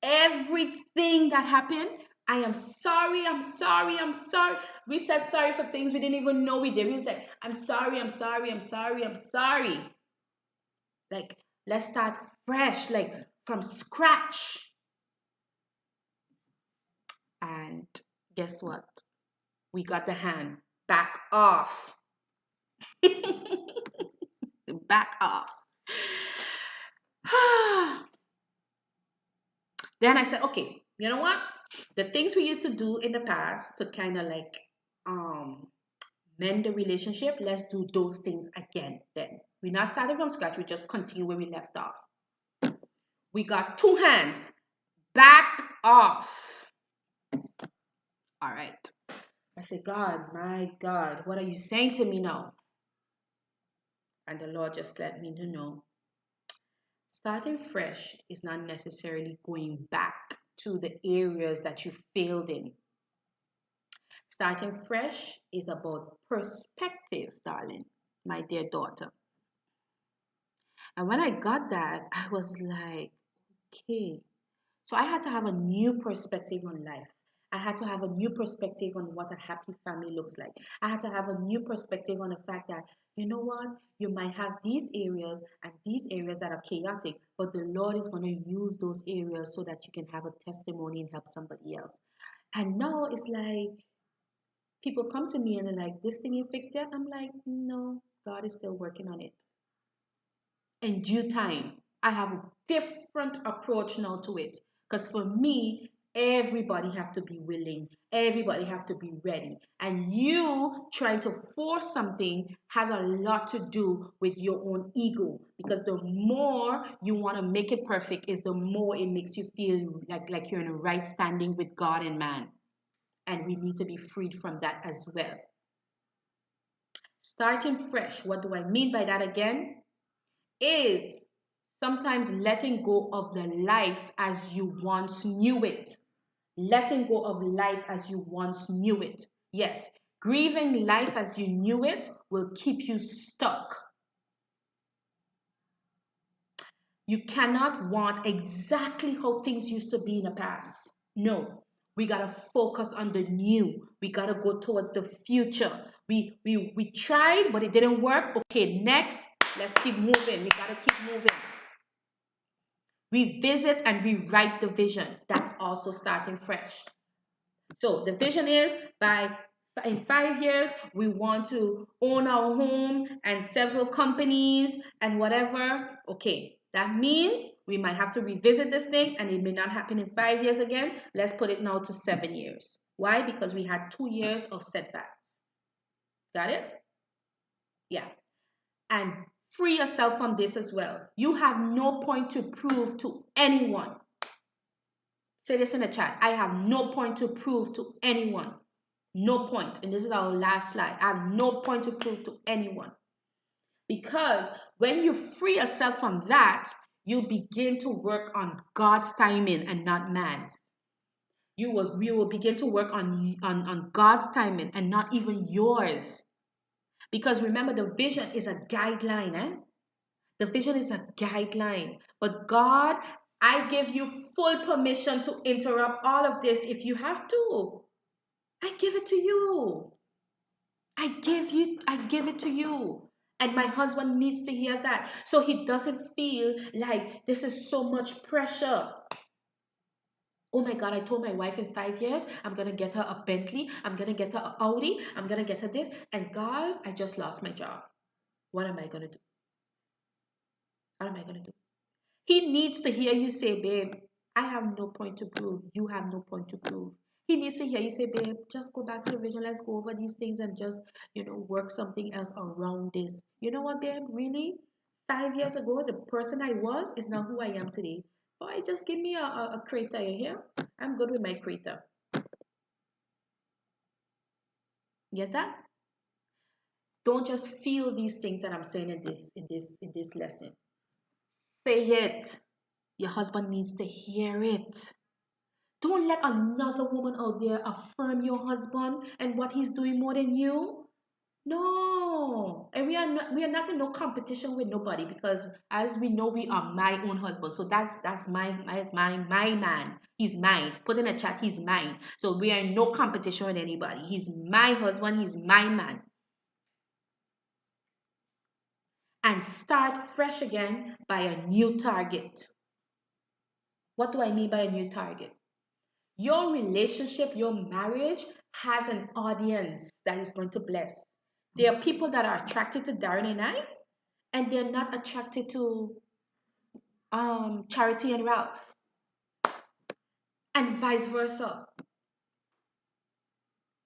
Everything that happened, I am sorry, I'm sorry, I'm sorry. We said sorry for things we didn't even know we did. We was like, I'm sorry, I'm sorry, I'm sorry, I'm sorry. Like, let's start fresh, like from scratch. And guess what? We got the hand back off. Back off. Then I said, okay, you know what? The things we used to do in the past to kind of like mend the relationship, let's do those things again then. We're not starting from scratch. We just continue where we left off. We got 2 hands. Back off. All right. I said, God, my God, what are you saying to me now? And the Lord just let me to know. Starting fresh is not necessarily going back to the areas that you failed in. Starting fresh is about perspective, darling, my dear daughter. And when I got that, I was like, okay. So I had to have a new perspective on life. I had to have a new perspective on what a happy family looks like. I had to have a new perspective on the fact that, you know what, you might have these areas and these areas that are chaotic, but the Lord is going to use those areas so that you can have a testimony and help somebody else. And now it's like people come to me and they're like, this thing you fixed yet? I'm like, no, God is still working on it. In due time, I have a different approach now to it. Because for me, everybody have to be willing. Everybody have to be ready. And you trying to force something has a lot to do with your own ego. Because the more you want to make it perfect is the more it makes you feel like you're in a right standing with God and man. And we need to be freed from that as well. Starting fresh, what do I mean by that again? Is sometimes letting go of the life as you once knew it. Letting go of life as you once knew it. Yes, grieving life as you knew it will keep you stuck. You cannot want exactly how things used to be in the past. No, we got to focus on the new. We got to go towards the future. We tried, but it didn't work. Okay, next, let's keep moving. We got to keep moving. Revisit and rewrite the vision. That's also starting fresh. So the vision is in 5 years, we want to own our home and several companies and whatever. Okay, that means we might have to revisit this thing and it may not happen in 5 years again. Let's put it now to 7 years. Why? Because we had 2 years of setbacks. Got it? Yeah. And free yourself from this as well. You have no point to prove to anyone. Say this in the chat. I have no point to prove to anyone. No point. And this is our last slide. I have no point to prove to anyone. Because when you free yourself from that, you begin to work on God's timing and not man's. You will begin to work on God's timing and not even yours. Because remember, the vision is a guideline. The vision is a guideline. But God, I give you full permission to interrupt all of this if you have to. I give it to you. I give it to you. And my husband needs to hear that. So he doesn't feel like this is so much pressure. Oh my God, I told my wife in 5 years, I'm going to get her a Bentley. I'm going to get her an Audi. I'm going to get her this. And God, I just lost my job. What am I going to do? What am I going to do? He needs to hear you say, babe, I have no point to prove. You have no point to prove. He needs to hear you say, babe, just go back to the vision. Let's go over these things and just, work something else around this. You know what, babe? Really? 5 years ago, the person I was is not who I am today. Boy, just give me a crater here. I'm good with my crater. Get that? Don't just feel these things that I'm saying in this lesson. Say it. Your husband needs to hear it. Don't let another woman out there affirm your husband and what he's doing more than you. No. And we are not in no competition with nobody, because as we know, we are my own husband. So that's my man. He's mine. Put in a chat, he's mine. So we are in no competition with anybody. He's my husband, he's my man. And start fresh again by a new target. What do I mean by a new target? Your relationship, your marriage has an audience that is going to bless. There are people that are attracted to Darren and I, and they're not attracted to Charity and Ralph, and vice versa.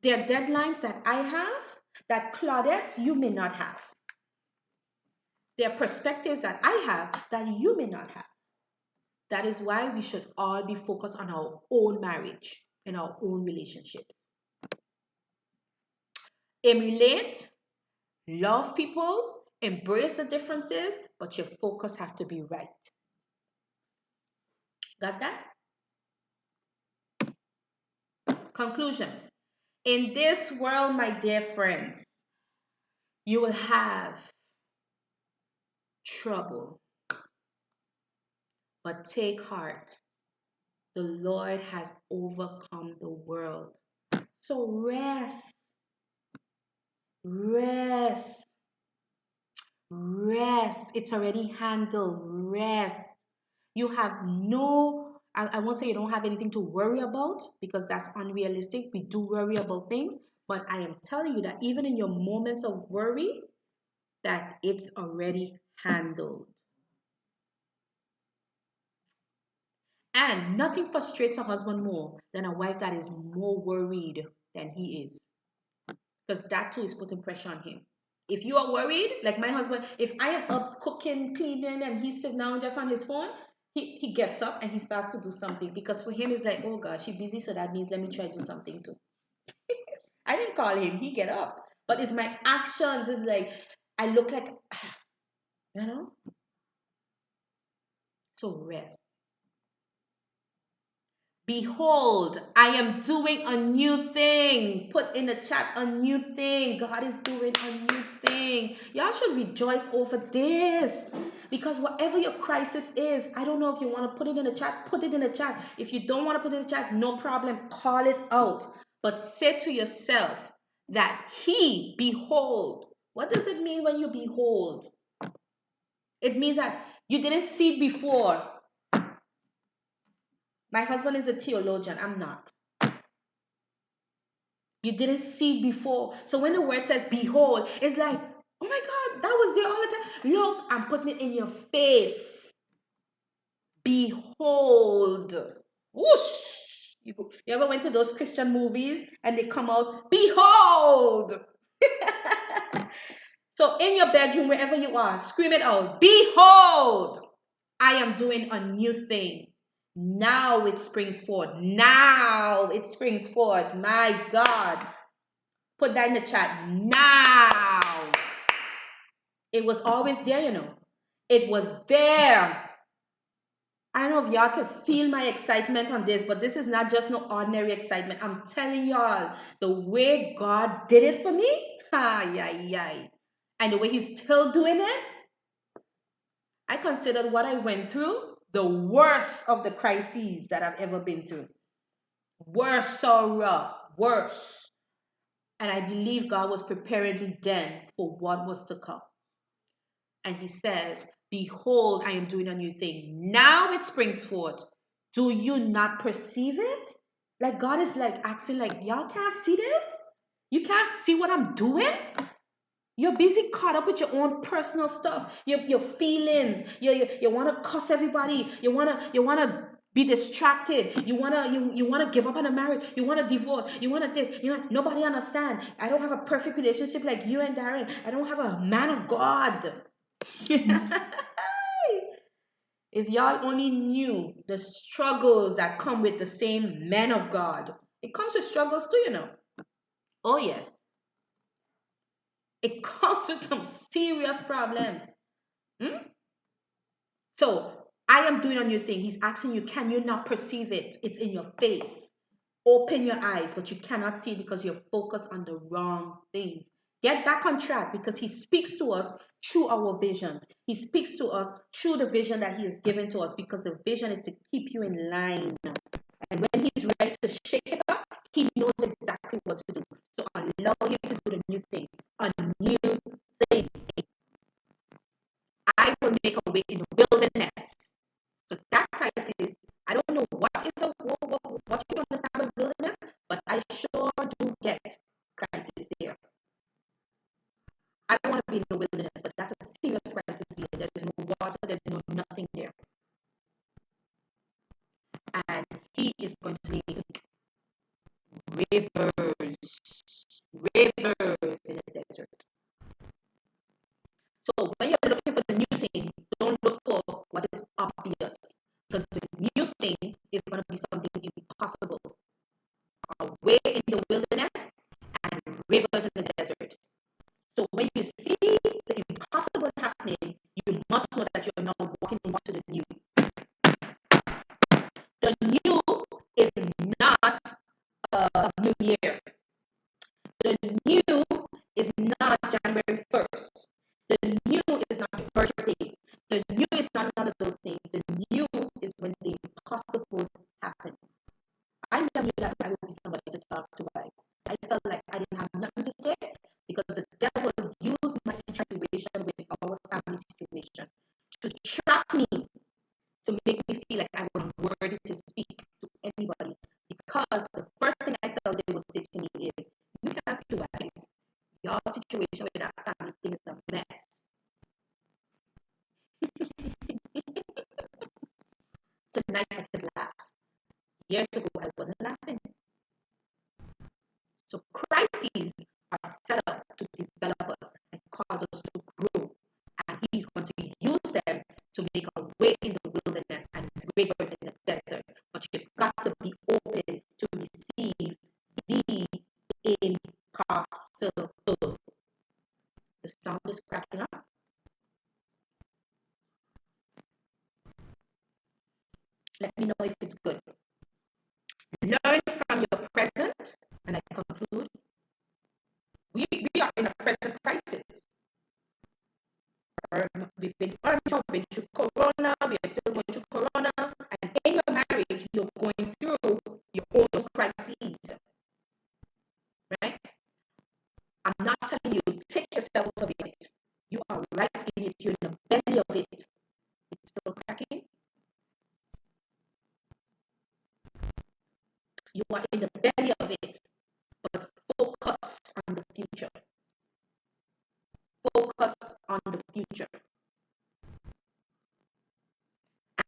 There are deadlines that I have that Claudette, you may not have. There are perspectives that I have that you may not have. That is why we should all be focused on our own marriage and our own relationships. Emulate, love people, embrace the differences, but your focus has to be right. Got that? Conclusion. In this world, my dear friends, you will have trouble, but take heart. The Lord has overcome the world. So rest, rest. It's already handled. Rest. You have no, I won't say you don't have anything to worry about because that's unrealistic. We do worry about things, but I am telling you that even in your moments of worry, that it's already handled. And nothing frustrates a husband more than a wife that is more worried than he is. Because that too is putting pressure on him. If you are worried, like my husband, if I am up cooking, cleaning, and he's sitting down just on his phone, he gets up and he starts to do something. Because for him, it's like, oh gosh, she's busy, so that means let me try to do something too. I didn't call him, he get up. But it's my actions, it's like, I look like, you know? So rest. Behold, I am doing a new thing. Put in the chat a new thing. God is doing a new thing. Y'all should rejoice over this. Because whatever your crisis is, I don't know if you want to put it in the chat, put it in the chat. If you don't want to put it in the chat, no problem. Call it out. But say to yourself that He, behold. What does it mean when you behold? It means that you didn't see it before. My husband is a theologian. I'm not. You didn't see it before. So when the word says behold, it's like, oh my God, that was there all the time. Look, I'm putting it in your face. Behold. Whoosh. You ever went to those Christian movies and they come out, behold. So in your bedroom, wherever you are, scream it out. Behold, I am doing a new thing. Now it springs forth. Now it springs forth. My God. Put that in the chat. Now. It was always there, you know. It was there. I don't know if y'all can feel my excitement on this, but this is not just no ordinary excitement. I'm telling y'all, the way God did it for me, and the way He's still doing it, I considered what I went through the worst of the crises that I've ever been through. Worse sorrow, worse. And I believe God was preparing me then for what was to come. And He says, behold, I am doing a new thing. Now it springs forth. Do you not perceive it? Like God is like asking, like, y'all can't see this? You can't see what I'm doing? You're busy caught up with your own personal stuff, your feelings. You want to cuss everybody. You wanna be distracted. You wanna give up on a marriage. You wanna divorce. You wanna this. Nobody understand. I don't have a perfect relationship like you and Darren. I don't have a man of God. If y'all only knew the struggles that come with the same man of God, it comes with struggles too, you know. Oh yeah. It comes with some serious problems. So I am doing a new thing. He's asking you, can you not perceive it? It's in your face. Open your eyes, but you cannot see it because you're focused on the wrong things. Get back on track because He speaks to us through our visions. He speaks to us through the vision that He has given to us because the vision is to keep you in line. And when He's ready to shake it up, He knows exactly what to do. So allow Him to do the new thing. A new thing. I will make a way in the wilderness. So that crisis, I don't know what you understand about wilderness, but I sure do get crisis there. I don't want to be in the wilderness, but that's a serious crisis here. There's no water, there's no nothing there. And He is going to make rivers in the desert. So when you're looking for the rivers in the desert. So when you see the impossible happening, you must know that you're now walking into the new. The new is not a new year. The new is not January 1st. The new is not your birthday. The new is not none of those things. The new is when the impossible happens. I never knew that I would be somebody to talk to wives. I felt like I didn't have nothing to say because the devil used my situation with our family situation to trap me, to make me feel like I wasn't worthy to speak to anybody. Because the first thing I felt they would say to me is, you can ask your wives, your situation with that family thing is a mess. Tonight I could laugh. Years ago I wasn't laughing. So crises are set up to develop us and cause us to grow. And he's going to use them to make a way in the wilderness and rivers in the desert. But you've got to be open to receive the impossible. The sound is cracking up. Let me know if it's good. Learn from your present, and I conclude. We are in a present crisis. We've been through Corona, we are still going through Corona, and in your marriage, you're going through your own crises. Right? I'm not telling you, take yourself out of it. You are right in it, you're in the belly of it. It's still cracking. You are in the belly of it, but focus on the future. Focus on the future.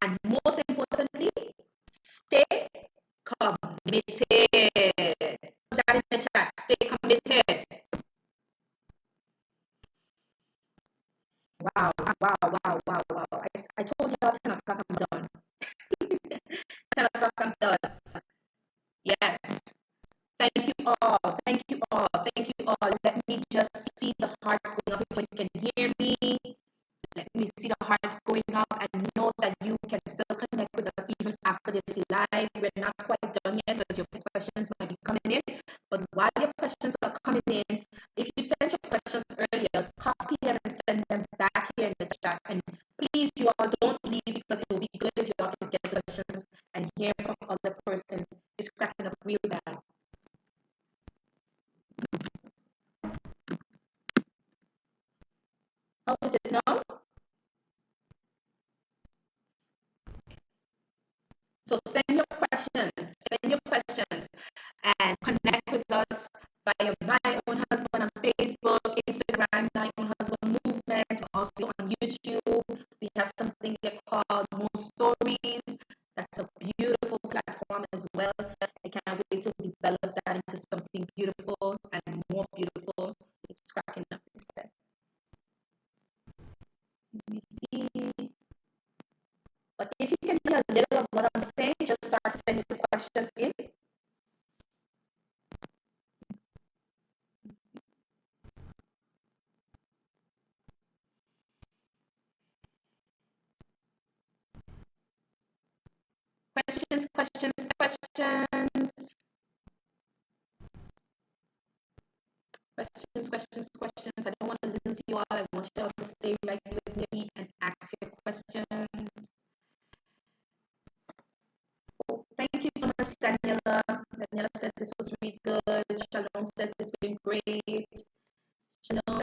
And most importantly, stay committed. Put that in the chat. Stay committed. Wow. I told y'all 10 o'clock I'm done. 10 o'clock I'm done. Yes. Thank you all. Thank you all. Thank you all. Let me just see the hearts going up if you can hear me. Let me see the hearts going up and know that you can still connect with us even after this live. We're not quite done yet because your questions might be coming in. But while your questions are coming in, if you sent your questions earlier, copy them and send them back here in the chat. And please, you all don't leave because it will be good if you all can get the questions and hear from other persons. It's cracking up real bad. How is it now? So send your questions, and connect with us via My Own Husband on Facebook, Instagram, My Own Husband Movement, also on YouTube. We have something they call More Stories. That's a beautiful platform as well. I can't wait to develop that into something beautiful and more beautiful. It's cracking up instead. Let me see. But if you can hear a little of what I'm saying, just start sending the questions in. Questions. Questions. I don't want to lose you all. I want you all to stay right with me and ask your questions. Oh, thank you so much, Daniela. Daniela said this was really good. Shalom says it's been great. Shalom.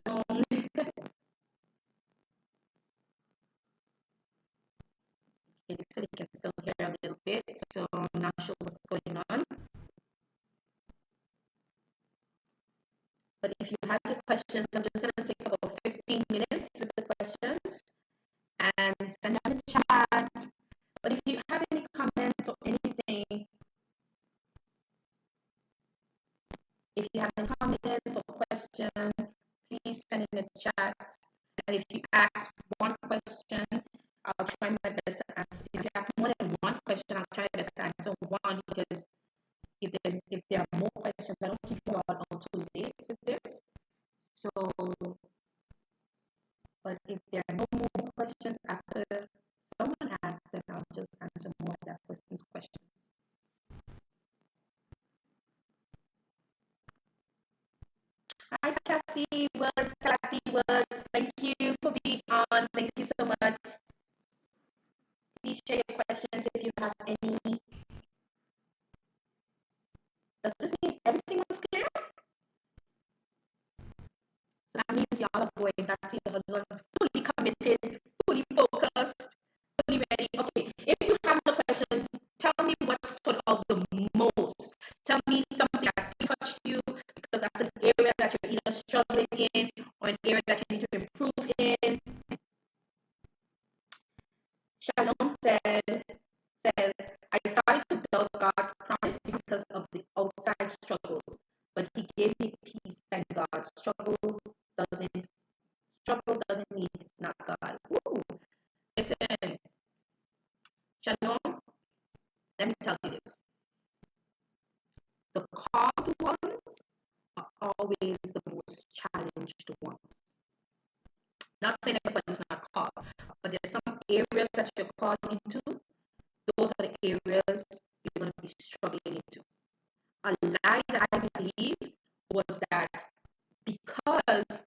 They said you can still hear a little bit, so I'm not sure what's going on. But if you have the questions, I'm just going to take about 15 minutes with the questions and send them in the chat. But if you have any comments or anything, if you have any comments or questions, please send it in the chat. And if you ask one question, I'll try my best to answer. If you ask more than one question, I'll try my best to answer one, because if there are more questions, I don't keep you all on too late with this. Hi, Cassie. Words, Kathy, words. Thank you for being on. Thank you so much. Please share your questions if you have any. Does this mean everything was clear? So that means y'all are going back to your husbands fully committed, fully focused, fully ready. Okay, if you have the questions, tell me what stood out the most. Tell me something that touched you because that's an area that you're either struggling in or an area that you need to improve in. Shalom says, I started to doubt God's promise because of the outside struggles, but He gave me peace, thank God. Doesn't struggle doesn't mean it's not God. Woo. Listen, Shalom, let me tell you this. The called ones are always the most challenged ones. Not saying everybody's not called, but there's some areas that you're called into. Those are the areas you're going to be struggling into. A lie that I believe was that because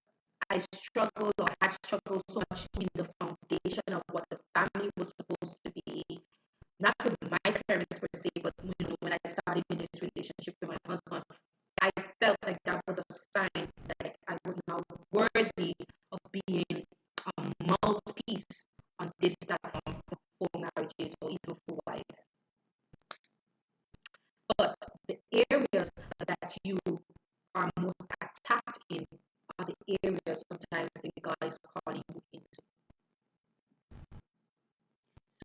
I struggled or had struggled so much in the foundation of what the family was supposed to be, not with my parents per se, but when I started in this relationship with my husband, I felt like that was a sign that I was not worthy of being a mouthpiece on this platform for marriages or even for wives. But the areas that you are most attacked in are the areas sometimes that God is calling you into.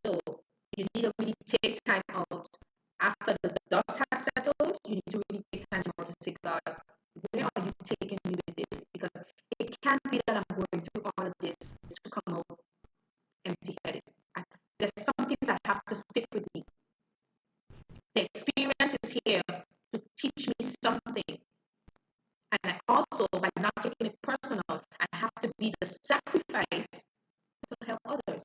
So you need to really take time out after the dust has settled. You need to really take time out to say, God, where are you taking me with this? Because it can't be that I'm going through all of this to come out empty-headed. There's some things that have to stick with me. The experience is here to teach me something. And I also, by not taking it personal, I have to be the sacrifice to help others.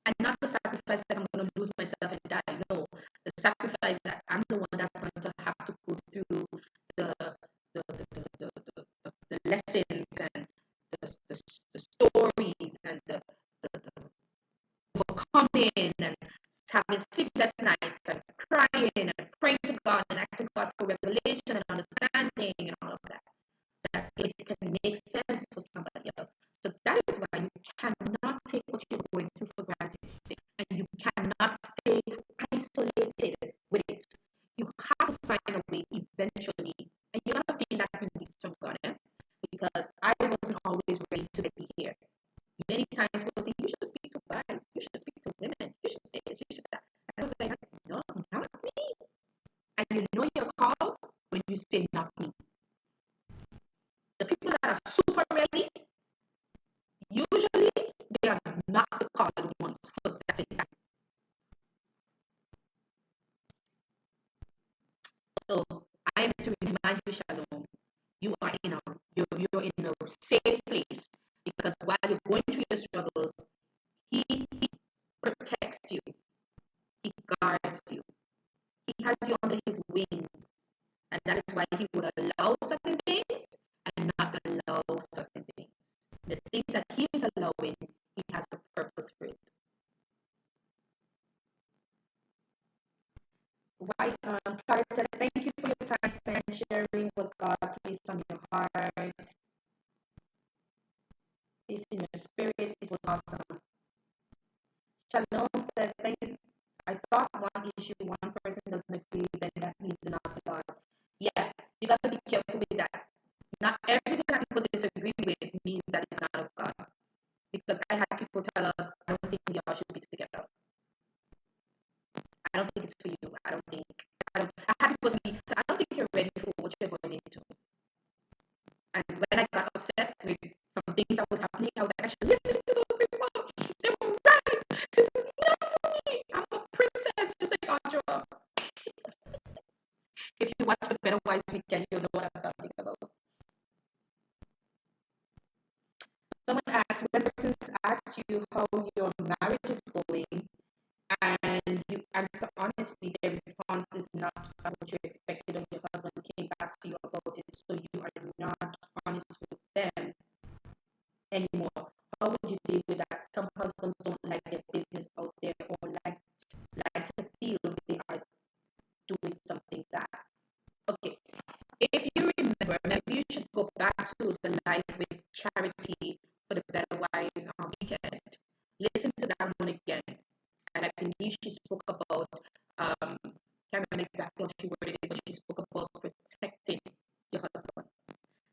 And not the sacrifice that I'm going to lose myself and die. No, the sacrifice that I'm the one that's going to have to go through the lessons and the stories and the overcoming and having sleepless nights and crying and praying to God and asking God for revelation and understanding and all of that. That it can make sense for somebody else. So that is why you cannot take what you're going through for granted. And you cannot stay isolated with it. You have to find a way eventually. And you're going to feel that release from God. Because I wasn't always ready to be here. Many times people say, you should speak to wives, you should speak to women, you should this, you should that. And I was like, no, not me. And you know you're called when you say not me. The people that are super ready, usually they are not the called ones for that thing. So I am to remind you, Shalom, you are you're in a safe place because while you're going through your struggles, He protects you, He guards you, He has you under His wings, and that is why He would allow certain things and not allow certain things. The things that He is allowing, He has a purpose for it. Right, Clark said, thank you for your time spent sharing what God placed on your heart, placed in your spirit. It was awesome. Shalom said, thank you. I thought one issue, one person doesn't agree, then that means not God. Yeah, you got to be careful with that. Not everything that people disagree with means that it's not of God. Because I had people tell us, I don't think y'all should be together. I don't think it's for you. I had people tell me, I don't think you're ready for what you're going into. And when I got upset with some things that was happening, I was like, I should listen to those people. They were right. This is not for me. I'm a princess, just like Audra. If you watch the Better Wise Weekend, you'll know what I'm talking about. Someone asked, when a person asks you how your marriage is going, and you answer honestly, their response is not what you expected, and your husband came back to you about it. so you are not honest with them anymore. How would you deal with that? Some husbands don't like their business out there or like to feel they are doing something bad. Okay, if you remember, maybe you should go back to the Life with Charity for the Better Wives on weekend. Listen to that one again. And I believe she spoke about, can't remember exactly how she worded it, but she spoke about protecting your husband.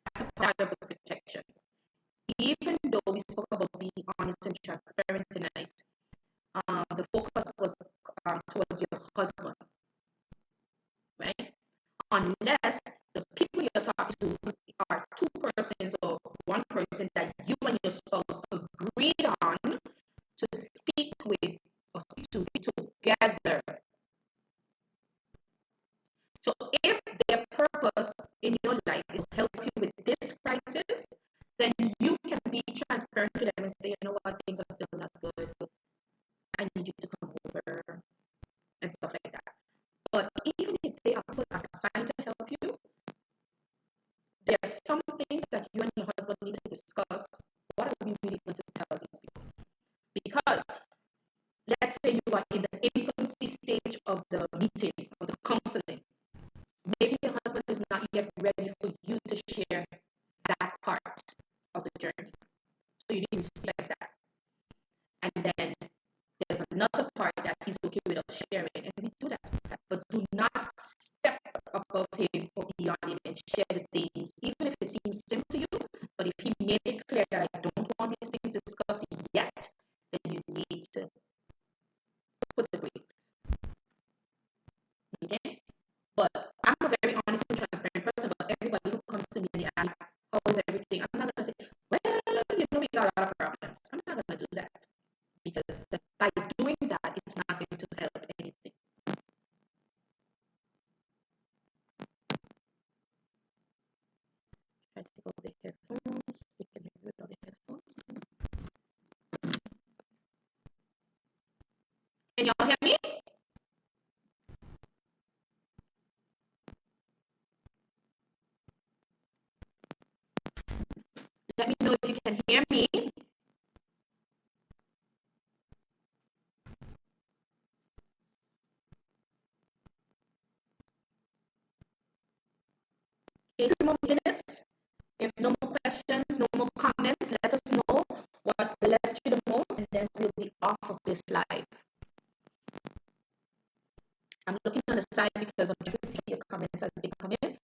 That's a part of the protection. Even though we spoke about being honest and transparent tonight, the focus was towards your husband, right? Unless the people you're talking to are two persons or one person that you and your spouse agreed on to speak with or speak to together. So if their purpose in your life is to help you with this crisis, then you can be transparent to them and say, you know what, things are still not good. I need you to come over and stuff like that. But even if they are put aside to help you, there are some things that you and your husband need to discuss. What are we really going to tell these people? Because let's say you are in the infancy stage of the meeting or the counseling. Maybe your husband is not yet ready for you to share that part of the journey. So you need to respect that. And then there's another part that he's okay with us sharing, and we do that. But do not step above him or beyond him and share the things, even if it seems simple to you. But if he made it clear that I don't want these things discussed yet, then you need to put the brakes. Okay? But I'm a very honest and transparent person, but everybody who comes to me and asks, how is everything? I'm not going to say, well, we got a lot of problems. I'm not going to do that. Because by doing that, it's not going to help anything. Try to take out the headphones. We can hear without the headphones. Can y'all hear me? Let me know if you can hear me. Okay, 2 more minutes. If no more questions, no more comments, let us know what blessed you the most, and then we'll be off of this live. I'm looking on the side because I'm going to see your comments as they come in.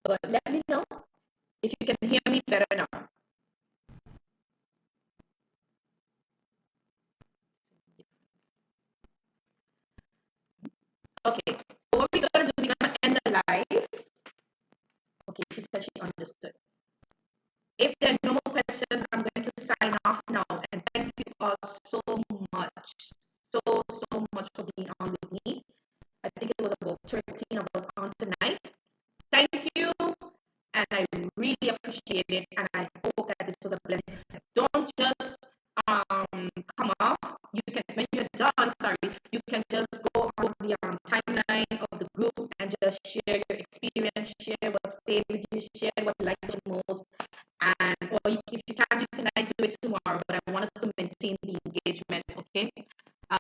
But let me know if you can hear me better now. Okay, so what we're going to do, we're going to end the live. Okay, she said she understood. If there are no more questions, I'm going to sign off now. And thank you all so much. So much for being on with me. I think it was about 13 of us on tonight. Thank you. And I really appreciate it. And I hope that this was a blessing. Don't just come off. You can, when you're done, you can just go on the timeline of the group and just share your experience, share what stayed with you, share what you liked the most. And or if you can't do it tonight, do it tomorrow. But I want us to maintain the engagement, okay?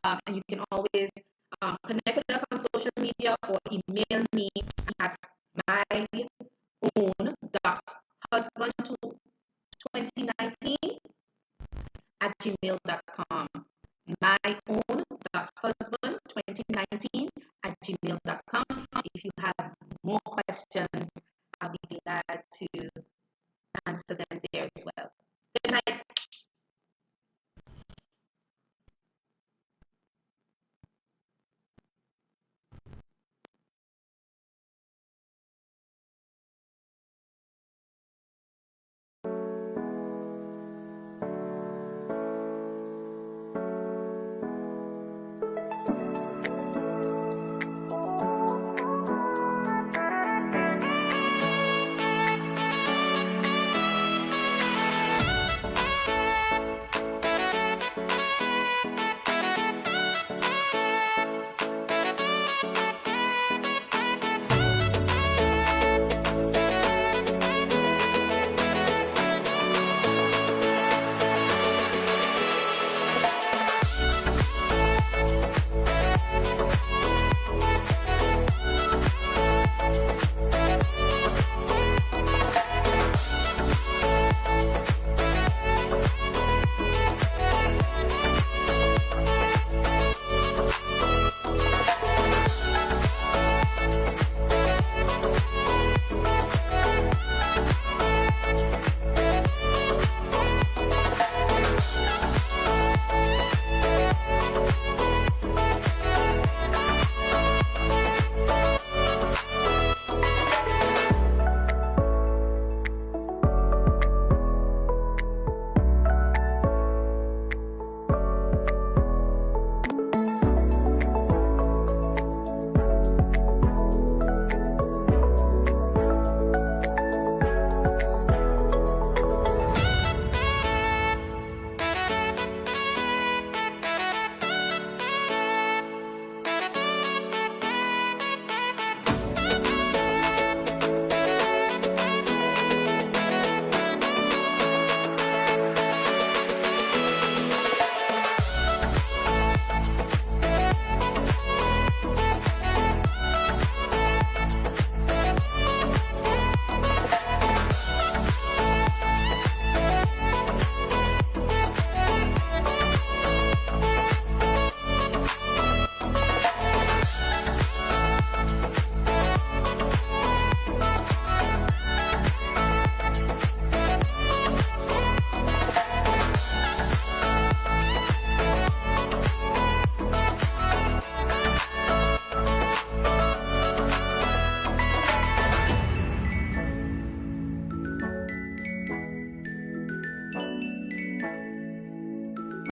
And you can always connect with us on social media or email me at myown.husband2019@gmail.com. myown.husband2019@gmail.com. If you have more questions, I'll be glad to